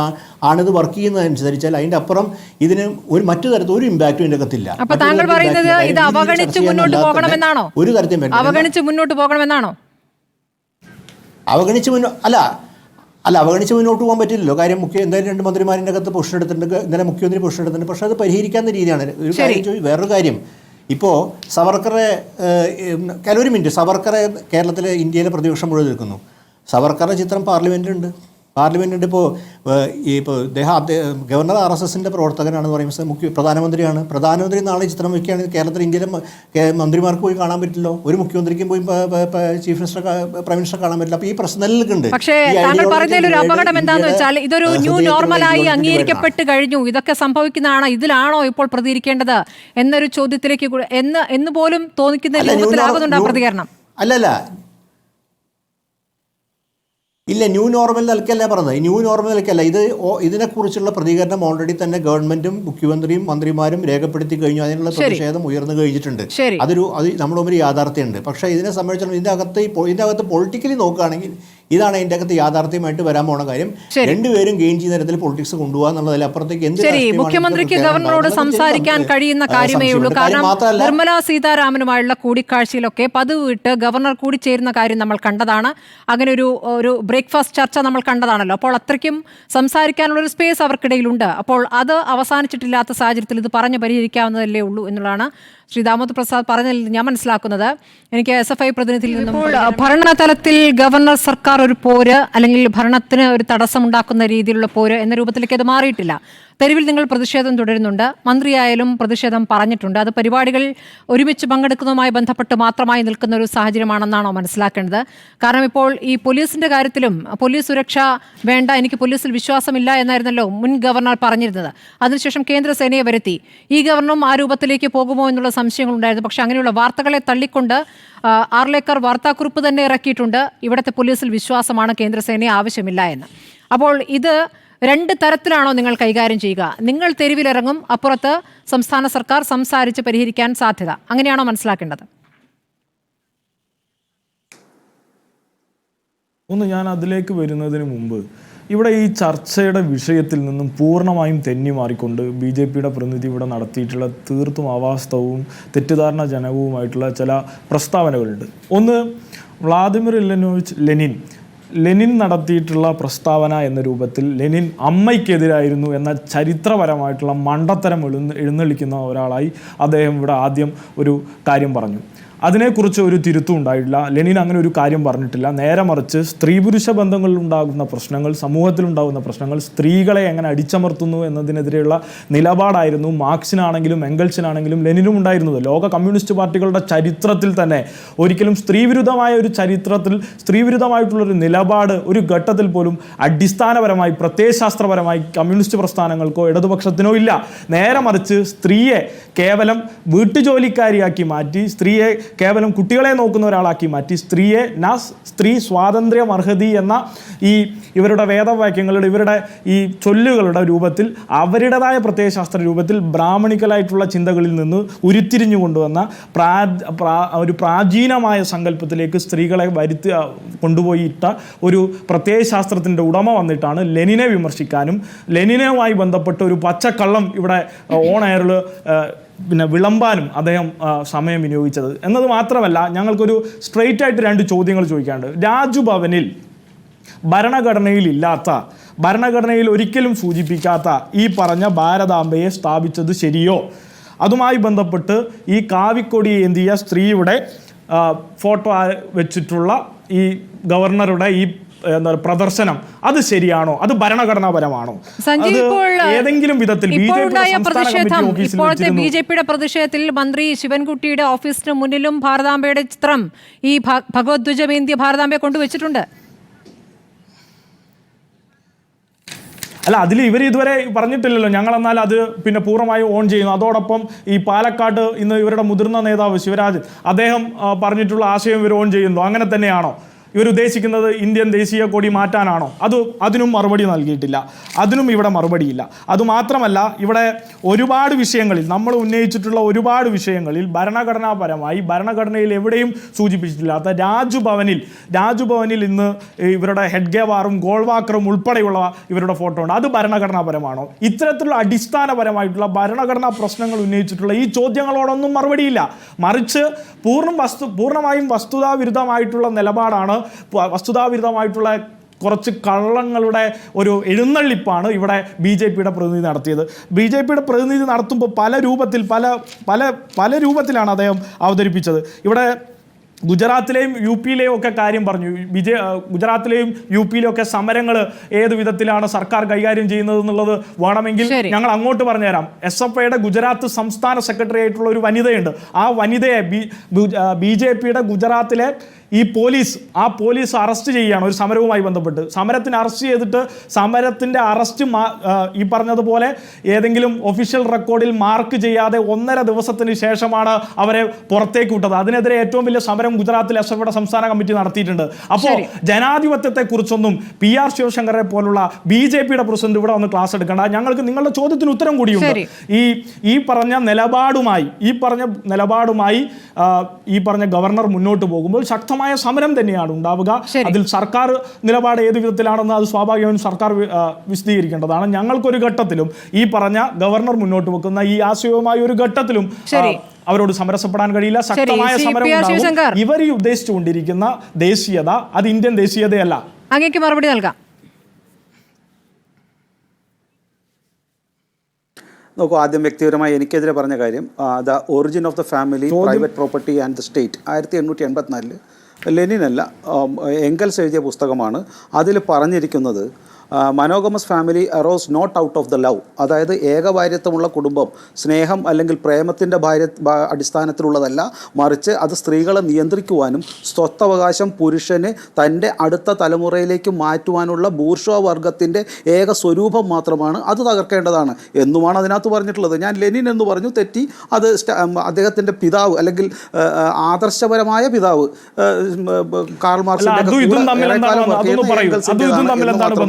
ആണിത് വർക്ക് ചെയ്യുന്നതനുസരിച്ചാൽ അതിൻ്റെ അപ്പുറം ഇതിന് ഒരു മറ്റു തരത്തിൽ ഒരു ഇമ്പാക്റ്റും ഇതിൻ്റെ അകത്തില്ല. അപ്പോൾ താങ്കൾ പറയുന്നത് ഇത് അവഗണിച്ച് മുന്നോട്ട് പോകണമെന്നാണോ? ഒരു തരത്തിലും അവഗണിച്ച് മുന്നോട്ട് പോകണമെന്നാണോ? അവഗണിച്ച് മുന്നോട്ട് പോകാൻ പറ്റില്ലല്ലോ. കാര്യം എന്തായാലും രണ്ട് മന്ത്രിമാരിൻ്റെ അകത്ത് പൊസിഷൻ എടുത്തിട്ടുണ്ട്. ഇന്നലെ മുഖ്യമന്ത്രി പൊസിഷൻ എടുത്തിട്ടുണ്ട്. പക്ഷേ അത് പരിഹരിക്കാവുന്ന രീതിയാണ്. ഒരു കാര്യം വേറൊരു കാര്യം, ഇപ്പോൾ ഒരു മിനിറ്റ് സവർക്കറെ കേരളത്തിലെ ഇന്ത്യയിലെ പ്രതിപക്ഷം മുഴുവൻ നിൽക്കുന്നു. സവർക്കറുടെ ചിത്രം പാർലമെൻറ്റിലുണ്ട്. ഇപ്പോൾ ഗവർണർ RSSൻ്റെ പ്രവർത്തകനാണെന്ന് പറയുമ്പോൾ പ്രധാനമന്ത്രിയാണ്. പ്രധാനമന്ത്രി നാളെ ചിത്രം വയ്ക്കുകയാണെങ്കിൽ കേരളത്തിൽ ഇന്ത്യയിലെ മന്ത്രിമാർക്ക് പോയി കാണാൻ പറ്റില്ലോ. ഒരു മുഖ്യമന്ത്രിക്കും പോയി ചീഫ് മിനിസ്റ്റർ പ്രൈം മിനിസ്റ്റർ കാണാൻ പറ്റില്ല. അപ്പോൾ ഈ പ്രശ്നം നിലനിൽക്കുന്നുണ്ട്. പക്ഷേ താങ്കൾ പറഞ്ഞതിൽ ഒരു അപകടം എന്താണെന്ന് വെച്ചാൽ ഇതൊരു ന്യൂ നോർമലായി അംഗീകരിക്കപ്പെട്ട് കഴിഞ്ഞു. ഇതൊക്കെ സംഭവിക്കുന്നതാണ്. ഇതിലാണോ ഇപ്പോൾ പ്രതികരിക്കേണ്ടത് എന്നൊരു ചോദ്യത്തിലേക്ക് എന്ന് പോലും തോന്നിക്കുന്ന രൂപത്തിലാകുന്നുണ്ട് പ്രതികരണം. അല്ലല്ല ഇല്ല, ന്യൂ നോർമൽ നിലയ്ക്കല്ല പറഞ്ഞത്. ന്യൂ നോർമൽ നിലയ്ക്കല്ല. ഇതിനെക്കുറിച്ചുള്ള പ്രതികരണം ഓൾറെഡി തന്നെ ഗവൺമെന്റും മുഖ്യമന്ത്രിയും മന്ത്രിമാരും രേഖപ്പെടുത്തി കഴിഞ്ഞു. അതിനുള്ള പ്രതിഷേധം ഉയർന്നു കഴിഞ്ഞിട്ടുണ്ട്. അത് നമ്മുടെ മുമ്പിൽ യാഥാർത്ഥ്യമുണ്ട്. പക്ഷേ ഇതിനെ സംബന്ധിച്ചിടത്തോളം ഇതിൻ്റെ അകത്ത് പൊളിറ്റിക്കലി നോക്കുകയാണെങ്കിൽ ഇതാണ് അതിൻ്റെ അകത്ത് യാഥാർത്ഥ്യമായിട്ട് വരാൻ പോണ കാര്യം. രണ്ടുപേരും ഗെയിൻ ചെയ്യുന്ന തരത്തിൽ പൊളിറ്റിക്സ് കൊണ്ടുപോകുക എന്നുള്ളതിൽ അപ്പുറത്തേക്ക് എന്ത് മുഖ്യമന്ത്രിക്ക് ഗവർണറോട് സംസാരിക്കാൻ കഴിയുന്ന കാര്യമേ ഉള്ളൂ. കാരണം നിർമ്മലാ സീതാരാമനുമായുള്ള കൂടിക്കാഴ്ചയിലൊക്കെ പതിവ് വിട്ട് ഗവർണർ കൂടി ചേരുന്ന കാര്യം നമ്മൾ കണ്ടതാണ്. അങ്ങനെ ഒരു ബ്രേക്ക്ഫാസ്റ്റ് ചർച്ച നമ്മൾ കണ്ടതാണല്ലോ. അപ്പോൾ അത്രയ്ക്കും സംസാരിക്കാനുള്ളൊരു സ്പേസ് അവർക്കിടയിലുണ്ട്. അപ്പോൾ അത് അവസാനിച്ചിട്ടില്ലാത്ത സാഹചര്യത്തിൽ ഇത് പറഞ്ഞു പരിഹരിക്കാവുന്നതല്ലേ ഉള്ളൂ എന്നുള്ളതാണ് ശ്രീ ദാമോദർ പ്രസാദ് പറഞ്ഞതിൽ ഞാൻ മനസ്സിലാക്കുന്നത്. എനിക്ക് SFI പ്രതിനിധിയിൽ നിന്നും ഭരണതലത്തിൽ ഗവർണർ സർക്കാർ ഒരു പോര് അല്ലെങ്കിൽ ഭരണത്തിന് ഒരു തടസ്സമുണ്ടാക്കുന്ന രീതിയിലുള്ള പോര് എന്ന രൂപത്തിലേക്ക് അത് മാറിയിട്ടില്ല. തെരുവിൽ നിങ്ങൾ പ്രതിഷേധം തുടരുന്നുണ്ട്. മന്ത്രിയായാലും പ്രതിഷേധം പറഞ്ഞിട്ടുണ്ട്. അത് പരിപാടികൾ ഒരുമിച്ച് പങ്കെടുക്കുന്നതുമായി ബന്ധപ്പെട്ട് മാത്രമായി നിൽക്കുന്ന ഒരു സാഹചര്യമാണെന്നാണോ മനസ്സിലാക്കേണ്ടത്? കാരണം ഇപ്പോൾ ഈ പോലീസിന്റെ കാര്യത്തിലും പോലീസ് സുരക്ഷ വേണ്ട, എനിക്ക് പോലീസിൽ വിശ്വാസമില്ല എന്നായിരുന്നല്ലോ മുൻ ഗവർണർ പറഞ്ഞിരുന്നത്. അതിനുശേഷം കേന്ദ്രസേനയെ വരുത്തി. ഈ ഗവർണറും ആ രൂപത്തിലേക്ക് പോകുമോ എന്നുള്ള സംശയങ്ങളുണ്ടായിരുന്നു. പക്ഷേ അങ്ങനെയുള്ള വാർത്തകളെ തള്ളിക്കൊണ്ട് ആർലേക്കർ വാർത്താക്കുറിപ്പ് തന്നെ ഇറക്കിയിട്ടുണ്ട്. ഇവിടുത്തെ പോലീസിൽ വിശ്വാസമാണ്, കേന്ദ്രസേനയെ ആവശ്യമില്ല എന്ന്. അപ്പോൾ ഇത് രണ്ട് തരത്തിലാണോ നിങ്ങൾ കൈകാര്യം ചെയ്യുക? നിങ്ങൾ തെരുവിലിറങ്ങും, അപ്പുറത്ത് സംസ്ഥാന സർക്കാർ സംസാരിച്ച് പരിഹരിക്കാൻ സാധ്യത, അങ്ങനെയാണോ മനസ്സിലാക്കേണ്ടത്? ഞാൻ അതിലേക്ക് വരുന്നതിന് മുമ്പ് ഇവിടെ ഈ ചർച്ചയുടെ വിഷയത്തിൽ നിന്നും പൂർണ്ണമായും തെന്നി മാറിക്കൊണ്ട് BJPയുടെ പ്രതിനിധി ഇവിടെ നടത്തിയിട്ടുള്ള തീർത്തും അവാസ്തവവും തെറ്റിദ്ധാരണജനകവുമായിട്ടുള്ള ചില പ്രസ്താവനകളുണ്ട്. ഒന്ന്, വ്ളാദിമിർ ഇല്ലിനോവിച്ച് ലെനിൻ നടത്തിയിട്ടുള്ള പ്രസ്താവന എന്ന രൂപത്തിൽ ലെനിൻ അമ്മയ്ക്കെതിരായിരുന്നു എന്ന ചരിത്രപരമായിട്ടുള്ള മണ്ടത്തരം എഴുന്നള്ളിക്കുന്ന ഒരാളായി അദ്ദേഹം ഇവിടെ ആദ്യം ഒരു കാര്യം പറഞ്ഞു. അതിനെക്കുറിച്ച് ഒരു തിരുത്തും ഉണ്ടായിട്ടില്ല. ലെനിൻ അങ്ങനെ ഒരു കാര്യം പറഞ്ഞിട്ടില്ല. നേരെ മറിച്ച് സ്ത്രീ പുരുഷ ബന്ധങ്ങളിലുണ്ടാകുന്ന പ്രശ്നങ്ങൾ, സമൂഹത്തിലുണ്ടാകുന്ന പ്രശ്നങ്ങൾ, സ്ത്രീകളെ എങ്ങനെ അടിച്ചമർത്തുന്നു എന്നതിനെതിരെയുള്ള നിലപാടായിരുന്നു മാർക്സിനാണെങ്കിലും എംഗൽസിനാണെങ്കിലും ലെനിനും ഉണ്ടായിരുന്നത്. ലോക കമ്മ്യൂണിസ്റ്റ് പാർട്ടികളുടെ ചരിത്രത്തിൽ തന്നെ ഒരിക്കലും സ്ത്രീവിരുദ്ധമായ ഒരു ചരിത്രത്തിൽ സ്ത്രീവിരുദ്ധമായിട്ടുള്ളൊരു നിലപാട് ഒരു ഘട്ടത്തിൽ പോലും അടിസ്ഥാനപരമായി പ്രത്യയശാസ്ത്രപരമായി കമ്മ്യൂണിസ്റ്റ് പ്രസ്ഥാനങ്ങൾക്കോ ഇടതുപക്ഷത്തിനോ ഇല്ല. നേരെ മറിച്ച് സ്ത്രീയെ കേവലം വീട്ടുജോലിക്കാരിയാക്കി മാറ്റി, സ്ത്രീയെ കേവലം കുട്ടികളെ നോക്കുന്ന ഒരാളാക്കി മാറ്റി, സ്ത്രീയെ സ്ത്രീ സ്വാതന്ത്ര്യം അർഹതി എന്ന ഇവരുടെ വേദവാക്യങ്ങളുടെ ഇവരുടെ ഈ ചൊല്ലുകളുടെ രൂപത്തിൽ അവരുടേതായ പ്രത്യയശാസ്ത്ര രൂപത്തിൽ ബ്രാഹ്മണിക്കലായിട്ടുള്ള ചിന്തകളിൽ നിന്ന് ഉരുത്തിരിഞ്ഞു കൊണ്ടുവന്ന ഒരു പ്രാചീനമായ സങ്കല്പത്തിലേക്ക് സ്ത്രീകളെ കൊണ്ടുപോയി ഇട്ട ഒരു പ്രത്യയശാസ്ത്രത്തിൻ്റെ ഉടമ വന്നിട്ടാണ് ലെനിനെ വിമർശിക്കാനും ലെനിനുമായി ബന്ധപ്പെട്ട ഒരു പച്ചക്കള്ളം ഇവിടെ ഓൺ എയറിൽ വിളമ്പാനും അദ്ദേഹം സമയം വിനിയോഗിച്ചത് എന്നത് മാത്രമല്ല, ഞങ്ങൾക്കൊരു സ്ട്രെയിറ്റ് ആയിട്ട് രണ്ട് ചോദ്യങ്ങൾ ചോദിക്കാനുണ്ട്. രാജ്ഭവനിൽ ഭരണഘടനയിൽ ഒരിക്കലും സൂചിപ്പിക്കാത്ത ഈ പറഞ്ഞ ഭാരതാംബയെ സ്ഥാപിച്ചത് ശരിയോ? അതുമായി ബന്ധപ്പെട്ട് ഈ കാവിക്കൊടി ഏന്തിയ സ്ത്രീയുടെ ഫോട്ടോ വെച്ചിട്ടുള്ള ഈ ഗവർണറുടെ ഈ പ്രദർശനം അത് ശരിയാണോ? അത് ഭരണഘടനാപരമാണോ? ഏതെങ്കിലും വിധത്തിൽ ഇപ്പോഴത്തെ BJPയുടെ പ്രതിഷേധത്തിൽ മന്ത്രി ശിവൻകുട്ടിയുടെ ഓഫീസിന് മുന്നിലും ഭാരതാംബയുടെ ചിത്രം, ഈ ഭഗവദ്ധ്വജമേന്തിയ ഭാരതാംബയെ കൊണ്ടുവച്ചിട്ടുണ്ട്. അല്ല, അതിൽ ഇവർ ഇതുവരെ പറഞ്ഞിട്ടില്ലല്ലോ ഞങ്ങളെന്നാൽ അത് പിന്നെ പൂർണ്ണമായും ഓൺ ചെയ്യുന്നു. അതോടൊപ്പം ഈ പാലക്കാട് ഇന്ന് ഇവരുടെ മുതിർന്ന നേതാവ് ശിവരാജ് അദ്ദേഹം പറഞ്ഞിട്ടുള്ള ആശയം ഇവർ ഓൺ ചെയ്യുന്നു. അങ്ങനെ തന്നെയാണോ? ഇവരുദ്ദേശിക്കുന്നത് ഇന്ത്യൻ ദേശീയ കൊടി മാറ്റാനാണോ? അതിനും മറുപടി നൽകിയിട്ടില്ല. അതിനും ഇവിടെ മറുപടിയില്ല. അതുമാത്രമല്ല, ഇവിടെ ഒരുപാട് വിഷയങ്ങളിൽ നമ്മൾ ഉന്നയിച്ചിട്ടുള്ള ഒരുപാട് വിഷയങ്ങളിൽ ഭരണഘടനാപരമായി ഭരണഘടനയിൽ എവിടെയും സൂചിപ്പിച്ചിട്ടില്ലാത്ത രാജ്ഭവനിൽ ഇന്ന് ഇവരുടെ ഹെഡ്ഗേവാറും ഗോൾവാക്കറും ഉൾപ്പെടെയുള്ള ഇവരുടെ ഫോട്ടോ ഉണ്ട്. അത് ഭരണഘടനാപരമാണോ? ഇത്തരത്തിലുള്ള അടിസ്ഥാനപരമായിട്ടുള്ള ഭരണഘടനാ പ്രശ്നങ്ങൾ ഉന്നയിച്ചിട്ടുള്ള ഈ ചോദ്യങ്ങളോടൊന്നും മറുപടിയില്ല. മറിച്ച് പൂർണ്ണമായും വസ്തുതാവിരുദ്ധമായിട്ടുള്ള നിലപാടാണ്, വസ്തുതാവിരുദ്ധമായിട്ടുള്ള കുറച്ച് കള്ളങ്ങളുടെ ഒരു എഴുന്നള്ളിപ്പാണ് ഇവിടെ BJPയുടെ പ്രതിനിധി നടത്തിയത്. BJPയുടെ പ്രതിനിധി നടത്തുമ്പോൾ പല രൂപത്തിലാണ് അദ്ദേഹം അവതരിപ്പിച്ചത്. ഇവിടെ ഗുജറാത്തിലെയും UPയിലെയും ഒക്കെ കാര്യം പറഞ്ഞു. ഗുജറാത്തിലെയും UPയിലെയും ഒക്കെ സമരങ്ങൾ ഏത് വിധത്തിലാണ് സർക്കാർ കൈകാര്യം ചെയ്യുന്നത് എന്നുള്ളത് വേണമെങ്കിൽ ഞങ്ങൾ അങ്ങോട്ട് പറഞ്ഞുതരാം. SFIയുടെ ഗുജറാത്ത് സംസ്ഥാന സെക്രട്ടറി ആയിട്ടുള്ള ഒരു വനിതയുണ്ട്. ആ വനിതയെ BJPയുടെ ഗുജറാത്തിലെ ഈ പോലീസ് അറസ്റ്റ് ചെയ്യുകയാണ് ഒരു സമരവുമായി ബന്ധപ്പെട്ട്. സമരത്തിന് അറസ്റ്റ് ചെയ്തിട്ട് സമരത്തിൻ്റെ അറസ്റ്റ് ഈ പറഞ്ഞതുപോലെ ഏതെങ്കിലും ഒഫീഷ്യൽ റെക്കോർഡിൽ മാർക്ക് ചെയ്യാതെ 1.5 ദിവസത്തിന് ശേഷമാണ് അവരെ പുറത്തേക്ക് വിട്ടത്. അതിനെതിരെ ഏറ്റവും വലിയ സമരം സമരം ഗുജറാത്തിൽ എസ്എഫ്ഐയുടെ സംസ്ഥാന കമ്മിറ്റി നടത്തിയിട്ടുണ്ട്. അപ്പോൾ ജനാധിപത്യത്തെ കുറിച്ചൊന്നും PR ശിവശങ്കറെ പോലുള്ള BJPയുടെ പ്രസിഡന്റ് ഇവിടെ വന്ന് ക്ലാസ് എടുക്കേണ്ട. ഞങ്ങൾക്ക് നിങ്ങളുടെ ചോദ്യത്തിന് ഉത്തരം കൂടിയുണ്ട്. ഈ പറഞ്ഞ നിലപാടുമായി ഈ പറഞ്ഞ ഗവർണർ മുന്നോട്ട് പോകുമ്പോൾ ശക്തമായ സമരം തന്നെയാണ് ഉണ്ടാവുക. അതിൽ സർക്കാർ നിലപാട് ഏത് വിധത്തിലാണെന്ന് അത് സ്വാഭാവികമായും സർക്കാർ വിശദീകരിക്കേണ്ടതാണ്. ഞങ്ങൾക്കൊരു ഘട്ടത്തിലും ഈ പറഞ്ഞ ഗവർണർ മുന്നോട്ട് വെക്കുന്ന ഈ ആശയവുമായ ഒരു ഘട്ടത്തിലും അവരോട് സമരസപ്പെടാൻ കഴിയില്ല. ശക്തമായ സമരം ഉണ്ടാവും. ഇവർ ഈ ഉദ്ദേശിച്ചുകൊണ്ടിരിക്കുന്ന ദേശീയത അത് ഇന്ത്യൻ ദേശീയതയല്ല. അങ്ങേക്ക് മറുപടി നൽകാം. നോക്കൂ, ആദ്യം വ്യക്തിപരമായി എനിക്കെതിരെ പറഞ്ഞ കാര്യം, the origin of the family, private property and the state 1884 ലെനിനല്ല എംഗൽസ് എഴുതിയ പുസ്തകമാണ്. അതിൽ പറഞ്ഞിരിക്കുന്നത് monogamous family arose not out of the love, അതായത് ഏകഭാര്യത്വമുള്ള കുടുംബം സ്നേഹം അല്ലെങ്കിൽ പ്രേമത്തിൻ്റെ അടിസ്ഥാനത്തിലുള്ളതല്ല, മറിച്ച് അത് സ്ത്രീകളെ നിയന്ത്രിക്കുവാനും സ്വത്തവകാശം പുരുഷന് തൻ്റെ അടുത്ത തലമുറയിലേക്ക് മാറ്റുവാനുള്ള ബൂർഷ്വാ വർഗത്തിൻ്റെ ഏക സ്വരൂപം മാത്രമാണ്, അത് തകർക്കേണ്ടതാണ് എന്നുമാണ് അതിനകത്ത് പറഞ്ഞിട്ടുള്ളത്. ഞാൻ ലെനിൻ എന്ന് പറഞ്ഞു, തെറ്റി. അത് അദ്ദേഹത്തിൻ്റെ പിതാവ് അല്ലെങ്കിൽ ആദർശപരമായ പിതാവ് കാൾ മാർക്സിൻ്റെ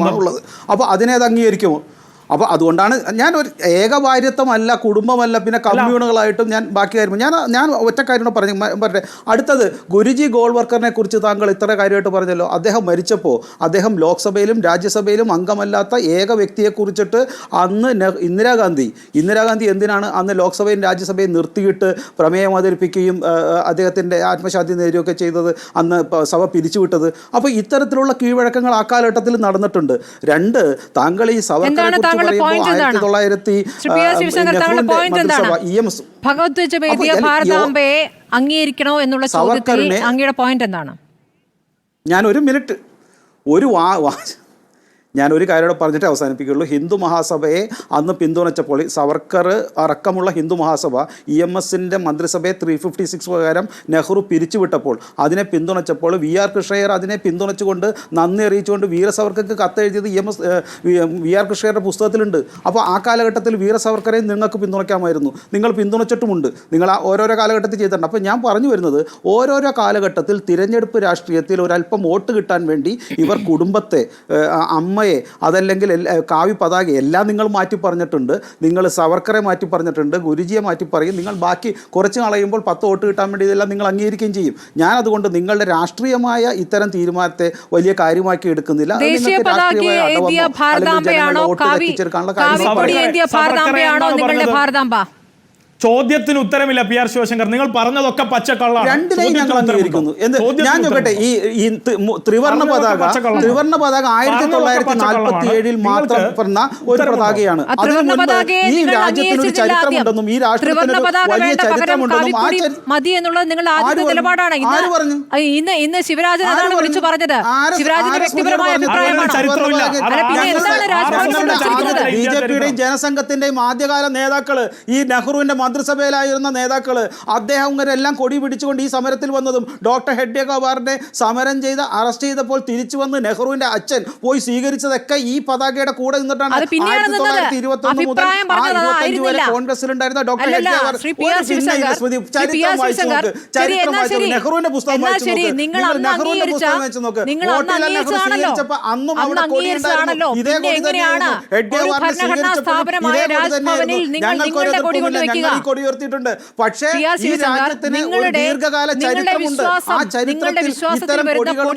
മാത്രമാണ്. അപ്പോൾ അതിനെ അത് അംഗീകരിക്കുമോ? അപ്പോൾ അതുകൊണ്ടാണ് ഞാൻ ഒരു ഏകഭാര്യത്വമല്ല, കുടുംബമല്ല, പിന്നെ കമ്മ്യൂണുകളായിട്ടും ഞാൻ ബാക്കി കാര്യം ഞാൻ ഒറ്റ കാര്യം പറഞ്ഞേ. അടുത്തത് ഗുരുജി ഗോൾവർക്കറിനെ കുറിച്ച് താങ്കൾ ഇത്ര കാര്യമായിട്ട് പറഞ്ഞല്ലോ. അദ്ദേഹം മരിച്ചപ്പോൾ അദ്ദേഹം ലോക്സഭയിലും രാജ്യസഭയിലും അംഗമല്ലാത്ത ഏക വ്യക്തിയെക്കുറിച്ചിട്ട് അന്ന് ഇന്ദിരാഗാന്ധി എന്തിനാണ് അന്ന് ലോക്സഭയും രാജ്യസഭയും നിർത്തിയിട്ട് പ്രമേയം അവതരിപ്പിക്കുകയും അദ്ദേഹത്തിൻ്റെ ആത്മശാന്തി നേരുകയൊക്കെ ചെയ്തത്, അന്ന് സഭ പിരിച്ചുവിട്ടത്? അപ്പോൾ ഇത്തരത്തിലുള്ള കീഴ്വഴക്കങ്ങൾ ആ കാലഘട്ടത്തിൽ നടന്നിട്ടുണ്ട്. രണ്ട്, താങ്കൾ ഈ സവർക്കറെ ഭാരതാംബയെ അംഗീകരിക്കണോ എന്നുള്ള ചോദ്യത്തിൽ അങ്ങയുടെ പോയിന്റ് എന്താണ്? ഞാൻ ഒരു മിനിറ്റ് ഞാനൊരു കാര്യം പറഞ്ഞിട്ട് അവസാനിപ്പിക്കുകയുള്ളൂ. ഹിന്ദു മഹാസഭയെ അന്ന് പിന്തുണച്ചപ്പോൾ സവർക്കർ അടക്കമുള്ള ഹിന്ദു മഹാസഭ EMSൻ്റെ മന്ത്രിസഭയെ 356 പ്രകാരം നെഹ്റു പിരിച്ചുവിട്ടപ്പോൾ അതിനെ പിന്തുണച്ചപ്പോൾ VR കൃഷ്ണയ്യർ അതിനെ പിന്തുണച്ചുകൊണ്ട് നന്ദി അറിയിച്ചുകൊണ്ട് വീര സവർക്കർക്ക് കത്തെഴുതിയത് VR കൃഷ്ണയ്യരുടെ പുസ്തകത്തിലുണ്ട്. അപ്പോൾ ആ കാലഘട്ടത്തിൽ വീര സവർക്കറെ നിങ്ങൾക്ക് പിന്തുണയ്ക്കാമായിരുന്നു. നിങ്ങൾ പിന്തുണച്ചിട്ടുമുണ്ട്. നിങ്ങൾ ആ ഓരോരോ കാലഘട്ടത്തിൽ ചെയ്തിട്ടുണ്ട്. അപ്പോൾ ഞാൻ പറഞ്ഞു വരുന്നത്, ഓരോരോ കാലഘട്ടത്തിൽ തിരഞ്ഞെടുപ്പ് രാഷ്ട്രീയത്തിൽ ഒരല്പം വോട്ട് കിട്ടാൻ വേണ്ടി ഇവർ കുടുംബത്തെ, അമ്മയെ, അതല്ലെങ്കിൽ കാവ്യ പതാക എല്ലാം നിങ്ങൾ മാറ്റി പറഞ്ഞിട്ടുണ്ട്. നിങ്ങൾ സവർക്കറെ മാറ്റി പറഞ്ഞിട്ടുണ്ട്, ഗുരുജിയെ മാറ്റി പറയും. നിങ്ങൾ ബാക്കി കുറച്ച് കളയുമ്പോൾ 10 വോട്ട് കിട്ടാൻ വേണ്ടി ഇതെല്ലാം നിങ്ങൾ അംഗീകരിക്കുകയും ചെയ്യും. ഞാൻ അതുകൊണ്ട് നിങ്ങളുടെ രാഷ്ട്രീയമായ ഇത്തരം തീരുമാനത്തെ വലിയ കാര്യമാക്കി എടുക്കുന്നില്ല. ചോദ്യത്തിന് ഉത്തരമില്ല PR ശിവശങ്കർ. നിങ്ങൾ പറഞ്ഞതൊക്കെ പച്ചക്കള്ളാണ്. ഞാൻ നോക്കട്ടെ, ഈ ത്രിവർണ്ണ പതാക 1947 മാത്രം പറഞ്ഞ ഒരു പതാകയാണ്. ഈ രാജ്യത്തിനൊരു ചരിത്രമുണ്ടെന്നും ഈ രാഷ്ട്രത്തിന് വലിയ ചരിത്രമുണ്ടെന്നും മതി എന്നുള്ളത് നിങ്ങളുടെ ആദ്യത്തെ നിലപാടാണ്. ഇന്ന് ശിവരാജൻ അതാണ് വിളിച്ചു പറഞ്ഞത്. ശിവരാജന്റെ വ്യക്തിപരമായ അഭിപ്രായമാണ്. BJPയുടെയും ജനസംഘത്തിന്റെയും ആദ്യകാല നേതാക്കള്, ഈ നെഹ്റുവിന്റെ മന്ത്രിസഭയിലായിരുന്ന നേതാക്കള്, അദ്ദേഹം കൊടി പിടിച്ചുകൊണ്ട് ഈ സമരത്തിൽ വന്നതും ഡോക്ടർ ഹെഡ്ഗേവാറിനെ സമരം ചെയ്ത് അറസ്റ്റ് ചെയ്തപ്പോൾ തിരിച്ചു വന്ന് നെഹ്റുവിന്റെ അച്ഛൻ പോയി സ്വീകരിച്ചതൊക്കെ ഈ പതാകയുടെ കൂടെ നിന്നിട്ടാണ്. 1921 മുതൽ 25 വരെ കോൺഗ്രസിലുണ്ടായിരുന്ന ഡോക്ടർ ഹെഡ്ഗേവാർ. നെഹ്റുവിന്റെ പുസ്തകം വായിച്ചു നോക്ക്. സ്വീകരിച്ചപ്പോ അന്നും അവിടെ കൊടി ഉണ്ടായിരുന്നു. ഇതേ കൊടി തന്നെയായിരുന്നു ഹെഡ്ഗേവാറിനെ സ്വീകരിച്ചപ്പോൾ ഞങ്ങൾ കൊടി ഉയർത്തിയിട്ടുണ്ട്. പക്ഷേ ഈ രാജ്യത്തിന് ഒരു ദീർഘകാല ചരിത്രമുണ്ട്. ആ ചരിത്രത്തിൽ ഇത്തരം കൊടികളും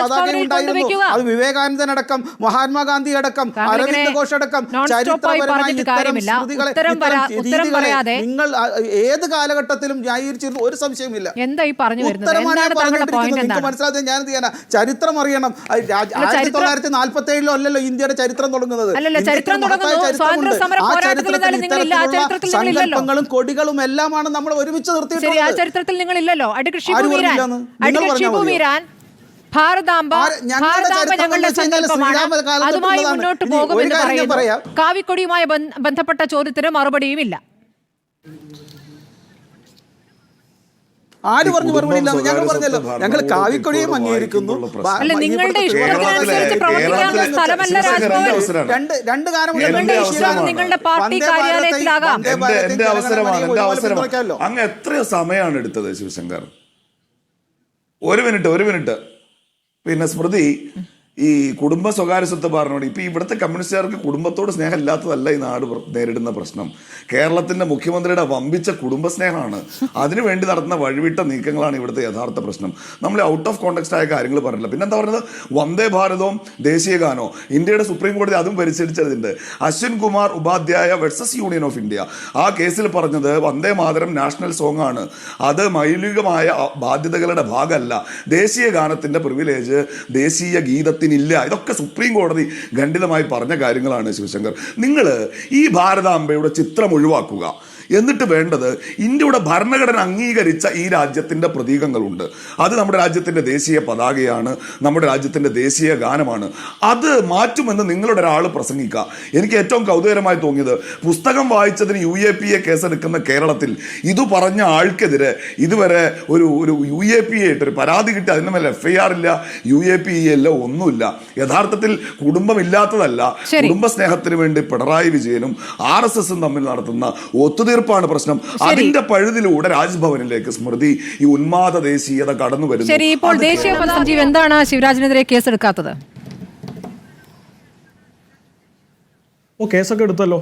പതാകയും ഉണ്ടായിരുന്നു. അത് വിവേകാനന്ദനടക്കം, മഹാത്മാഗാന്ധി അടക്കം, അരവിന്ദ് ഘോഷ് അടക്കം ചരിത്രപരമായി ഇത്തരം രീതികളെ നിങ്ങൾ ഏത് കാലഘട്ടത്തിലും ന്യായീകരിച്ചിരുന്നു, ഒരു സംശയമില്ല. നിങ്ങൾക്ക് മനസ്സിലാതെ ഞാൻ എന്ത് ചെയ്യാനാ? ചരിത്രം അറിയണം. 1947 അല്ലല്ലോ ഇന്ത്യയുടെ ചരിത്രം തുടങ്ങുന്നത്. സങ്കല്പങ്ങളും കൊടികളും എല്ലാമാണ് നമ്മൾ ഒരുമിച്ച് നിർത്തിയിട്ടുള്ളത്. ആ ചരിത്രത്തിൽ നിങ്ങളില്ലല്ലോ. ഭാരതാംബ ഞങ്ങളുടെ സങ്കല്പമാണ്, അതുമായി മുന്നോട്ട് പോകുമെന്ന് പറയുന്നു. കാവിക്കൊടിയുമായി ബന്ധപ്പെട്ട ചോദ്യത്തിന് മറുപടിയുമില്ല. ആര് പറഞ്ഞു മറുപടിയില്ല? ഞങ്ങൾ പറഞ്ഞല്ലോ, ഞങ്ങൾ കാവിക്കൊടിയും അംഗീകരിക്കുന്നു. നിങ്ങളുടെ ഇഷ്ടത്തിനനുസരിച്ച് പ്രവർത്തിക്കാനുള്ള സ്ഥലമല്ല രാജ്ഭവൻ. രണ്ട് നിങ്ങളുടെ പാർട്ടി കാര്യാലയത്തിലാകാം. അങ്ങ് എത്രയോ സമയമാണ് എടുത്തത് ശിവശങ്കർ? ഒരു മിനിറ്റ് പിന്നെ സ്മൃതി, ഈ കുടുംബ സ്വകാര്യ സ്വത്ത് പറഞ്ഞോട് ഇപ്പൊ ഇവിടുത്തെ കമ്മ്യൂണിസ്റ്റുകാർക്ക് കുടുംബത്തോട് സ്നേഹം ഇല്ലാത്തതല്ല ഈ നാട് നേരിടുന്ന പ്രശ്നം. കേരളത്തിന്റെ മുഖ്യമന്ത്രിയുടെ വമ്പിച്ച കുടുംബ സ്നേഹമാണ്. അതിനുവേണ്ടി നടത്തുന്ന വഴിവിട്ട നീക്കങ്ങളാണ് ഇവിടുത്തെ യഥാർത്ഥ പ്രശ്നം. നമ്മൾ ഔട്ട് ഓഫ് കോണ്ടെക്സ്റ്റ് ആയ കാര്യങ്ങൾ പറഞ്ഞില്ല. പിന്നെന്താ പറയുന്നത്, വന്ദേ ഭാരതവും ദേശീയ ഗാനോ, ഇന്ത്യയുടെ സുപ്രീം കോടതി അതും പരിശീലിച്ചതിന്റെ Ashwin Kumar Upadhyay versus union of India ആ കേസിൽ പറഞ്ഞത് വന്ദേ മാതരം നാഷണൽ സോങ് ആണ്, അത് മൗലികമായ ബാധ്യതകളുടെ ഭാഗമല്ല, ദേശീയ ഗാനത്തിന്റെ പ്രിവിലേജ് ദേശീയ ഗീതത്തിനില്ല. ഇതൊക്കെ സുപ്രീം കോടതി ഖണ്ഡിതമായി പറഞ്ഞ കാര്യങ്ങളാണ്. ശിവശങ്കർ, നിങ്ങൾ ഈ ഭാരതാംബയുടെ ചിത്രം ഒഴിവാക്കുക. എന്നിട്ട് വേണ്ടത് ഇന്ത്യയുടെ ഭരണഘടന അംഗീകരിച്ച ഈ രാജ്യത്തിൻ്റെ പ്രതീകങ്ങളുണ്ട്. അത് നമ്മുടെ രാജ്യത്തിൻ്റെ ദേശീയ പതാകയാണ്, നമ്മുടെ രാജ്യത്തിൻ്റെ ദേശീയ ഗാനമാണ്. അത് മാറ്റുമെന്ന് നിങ്ങളുടെ ഒരാൾ പ്രസംഗിക്കുക. എനിക്ക് ഏറ്റവും കൗതുകരമായി തോന്നിയത്, പുസ്തകം വായിച്ചതിന് UAPA കേസെടുക്കുന്ന കേരളത്തിൽ ഇത് പറഞ്ഞ ആൾക്കെതിരെ ഇതുവരെ ഒരു UAPA ഒരു പരാതി കിട്ടി, അതിന് മേലെ FIR ഇല്ല, UAPA ഇല്ല, ഒന്നുമില്ല. യഥാർത്ഥത്തിൽ കുടുംബമില്ലാത്തതല്ല, കുടുംബ സ്നേഹത്തിന് വേണ്ടി പിണറായി വിജയനും RSSും തമ്മിൽ നടത്തുന്ന ഒത്തുതീർപ്പാണ് പ്രശ്നം. അതിന്റെ പഴുതിലൂടെ രാജ്ഭവനിലേക്ക് സ്മൃതി ഈ ഉന്മാദ ദേശീയത കടന്നു വരുന്നു. ശരി, ഇപ്പോൾ ദേശീയ സഞ്ജീവ് എന്താണ് ശിവരാജിനെതിരെ കേസെടുക്കാത്തത്? കേസൊക്കെ എടുത്തല്ലോ.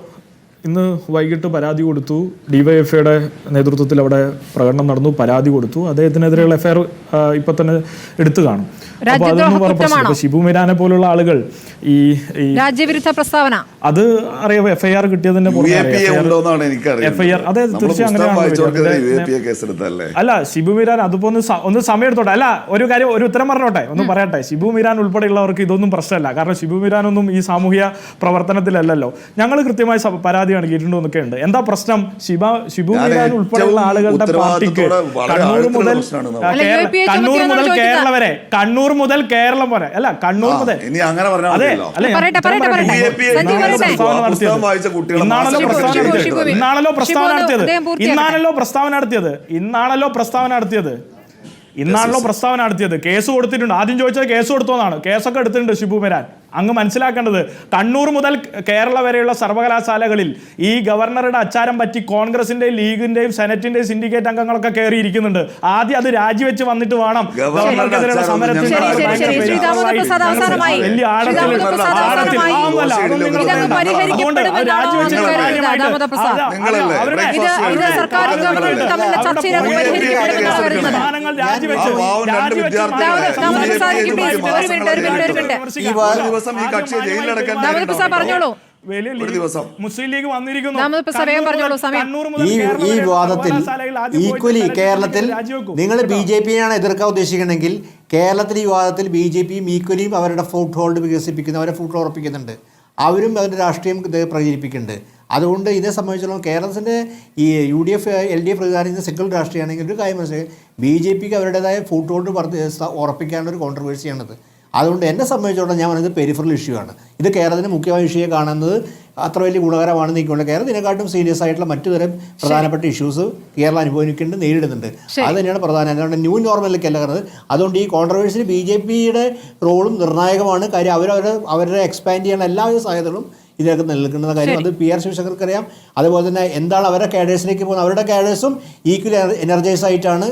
ഇന്ന് വൈകിട്ട് പരാതി കൊടുത്തു. DYFIയുടെ നേതൃത്വത്തിൽ അവിടെ പ്രകടനം നടന്നു, പരാതി കൊടുത്തു. അദ്ദേഹത്തിനെതിരെയുള്ള FIR ഇപ്പൊ തന്നെ എടുത്തു കാണും. അപ്പൊ അതൊന്നും പറഞ്ഞ പ്രശ്നം. ഷിബു മീരാനെ പോലുള്ള ആളുകൾ ഈ രാജ്യവിരുദ്ധ പ്രസ്താവന അത് അറിയാം, FIR കിട്ടിയതിന്റെ FIR അതെ തീർച്ചയായും അല്ല. ഷിബു മീരാൻ അതിപ്പോ ഒന്ന് സമയം എടുത്തോട്ടെ. അല്ല, ഒരു കാര്യം, ഒരു ഉത്തരം പറഞ്ഞോട്ടെ, ഒന്ന് പറയട്ടെ. ഷിബു മീരാൻ ഉൾപ്പെടെയുള്ളവർക്ക് ഇതൊന്നും പ്രശ്നമല്ല. കാരണം ഷിബു മീരാനൊന്നും ഈ സാമൂഹ്യ പ്രവർത്തനത്തിലല്ലല്ലോ. ഞങ്ങൾ കൃത്യമായി പരാതി നൽകിയിട്ടുണ്ടോ എന്നൊക്കെ ഉണ്ട്. എന്താ പ്രശ്നം? ഷിബു മീരാൻ ഉൾപ്പെടെയുള്ള ആളുകളുടെ പാർട്ടിക്ക് കണ്ണൂർ മുതൽ കേരളം വരെ അല്ല, കണ്ണൂർ മുതൽ ഇന്നാണല്ലോ പ്രസ്താവന നടത്തിയത്. കേസ് കൊടുത്തിട്ടുണ്ട്. ആദ്യം ചോദിച്ചത് കേസ് കൊടുത്തോന്നാണ്. കേസൊക്കെ എടുത്തിട്ടുണ്ട് ഷിബു മീരാൻ. അങ്ങ് മനസ്സിലാക്കേണ്ടത്, കണ്ണൂർ മുതൽ കേരള വരെയുള്ള സർവകലാശാലകളിൽ ഈ ഗവർണറുടെ അച്ചാരം പറ്റി കോൺഗ്രസിന്റെയും ലീഗിന്റെയും സെനറ്റിന്റെയും സിൻഡിക്കേറ്റ് അംഗങ്ങളൊക്കെ കയറിയിരിക്കുന്നുണ്ട്. ആദ്യം അത് രാജിവെച്ച് വന്നിട്ട് വേണം ഗവർണർക്കെതിരെയുള്ള സമരത്തിന് വലിയ മുസ്ലിം ലീഗ് വന്നിരിക്കുന്നു. ഈ വിവാദത്തിൽ ഈക്വലി കേരളത്തിൽ നിങ്ങൾ BJPയാണ് എതിർക്കാൻ ഉദ്ദേശിക്കണമെങ്കിൽ കേരളത്തിൽ ഈ വിവാദത്തിൽ BJPയും ഈക്വലിയും അവരുടെ ഫുട് ഹോൾഡ് വികസിപ്പിക്കുന്നു, അവരെ ഫുട് ഉറപ്പിക്കുന്നുണ്ട്. അവരും അതിൻ്റെ രാഷ്ട്രീയം പ്രചരിപ്പിക്കുന്നുണ്ട്. അതുകൊണ്ട് ഇതിനെ സംബന്ധിച്ചിടത്തോളം കേരളത്തിൻ്റെ ഈ UDF LDF പ്രതിനിധാനം സെക്യുലർ രാഷ്ട്രീയമാണെങ്കിൽ ഒരു കാര്യം മനസ്സിലാക്കി, BJPക്ക് അവരുടേതായ ഫുട് ഹോൾഡ് ഉറപ്പിക്കാനുള്ള ഒരു കോൺട്രവേഴ്സിയാണത്. അതുകൊണ്ട് എന്നെ സംബന്ധിച്ചിടത്തോളം ഞാൻ പറയുന്നത് പെരിഫറൽ ഇഷ്യൂ ആണ്. ഇത് കേരളത്തിന് മുഖ്യമായ ഇഷ്യൂയെ കാണുന്നത് അത്ര വലിയ ഗുണകരമാണെന്ന് എനിക്കുള്ള കേരളം ഇതിനെക്കാട്ടും സീരിയസ് ആയിട്ടുള്ള മറ്റു തരം പ്രധാനപ്പെട്ട ഇഷ്യൂസ് കേരളം അനുഭവിക്കുന്നുണ്ട്, നേരിടുന്നുണ്ട്. അത് തന്നെയാണ് പ്രധാനം. അതുകൊണ്ട് ന്യൂ നോർമലിലേക്കല്ല കാരണം. അതുകൊണ്ട് ഈ കോൺട്രവേഴ്സിയിൽ BJPയുടെ റോളും നിർണായകമാണ്. കാര്യം അവരുടെ എക്സ്പാൻഡ് ചെയ്യാൻ എല്ലാവിധ സാധ്യതകളും ഇതിനൊക്കെ നിലനിൽക്കുന്ന കാര്യം. അത് PR ശിവശങ്കർക്ക് അറിയാം. അതുപോലെ തന്നെ എന്താണ് അവരുടെ കാഡേഴ്സിലേക്ക് പോകുന്നത്, അവരുടെ കാഡേഴ്സും ഈക്വലി എനർജൈസ് ആയിട്ടാണ്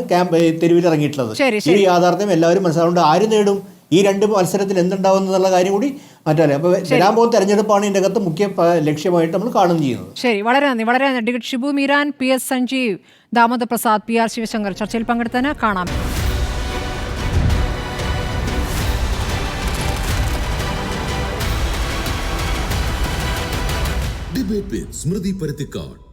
തെരുവിൽ ഇറങ്ങിയിട്ടുള്ളത്. ഈ യാഥാർത്ഥ്യം എല്ലാവരും മനസ്സിലാവുകൊണ്ട് ആര് നേടും, ഈ രണ്ട് മത്സരത്തിൽ എന്തുണ്ടാവും എന്നുള്ള കാര്യം കൂടി മറ്ററിയാം. അപ്പോൾ വരാൻ പോകുന്ന തെരഞ്ഞെടുപ്പാണ് ഇതിൻ്റെ അകത്ത് മുഖ്യ ലക്ഷ്യമായിട്ട് നമ്മൾ കാണുകയും ചെയ്യുന്നത്. ശരി, വളരെ നന്ദി, വളരെ നന്ദി. ഷിബു മീരാൻ, PS സഞ്ജീവ്, ദാമോദർ പ്രസാദ്, PR ശിവശങ്കർ ചർച്ചയിൽ പങ്കെടുത്തതിന് കാണാം. ഡിബേറ്റ് വിത്ത് സ്മൃതി പരുത്തിക്കാട്.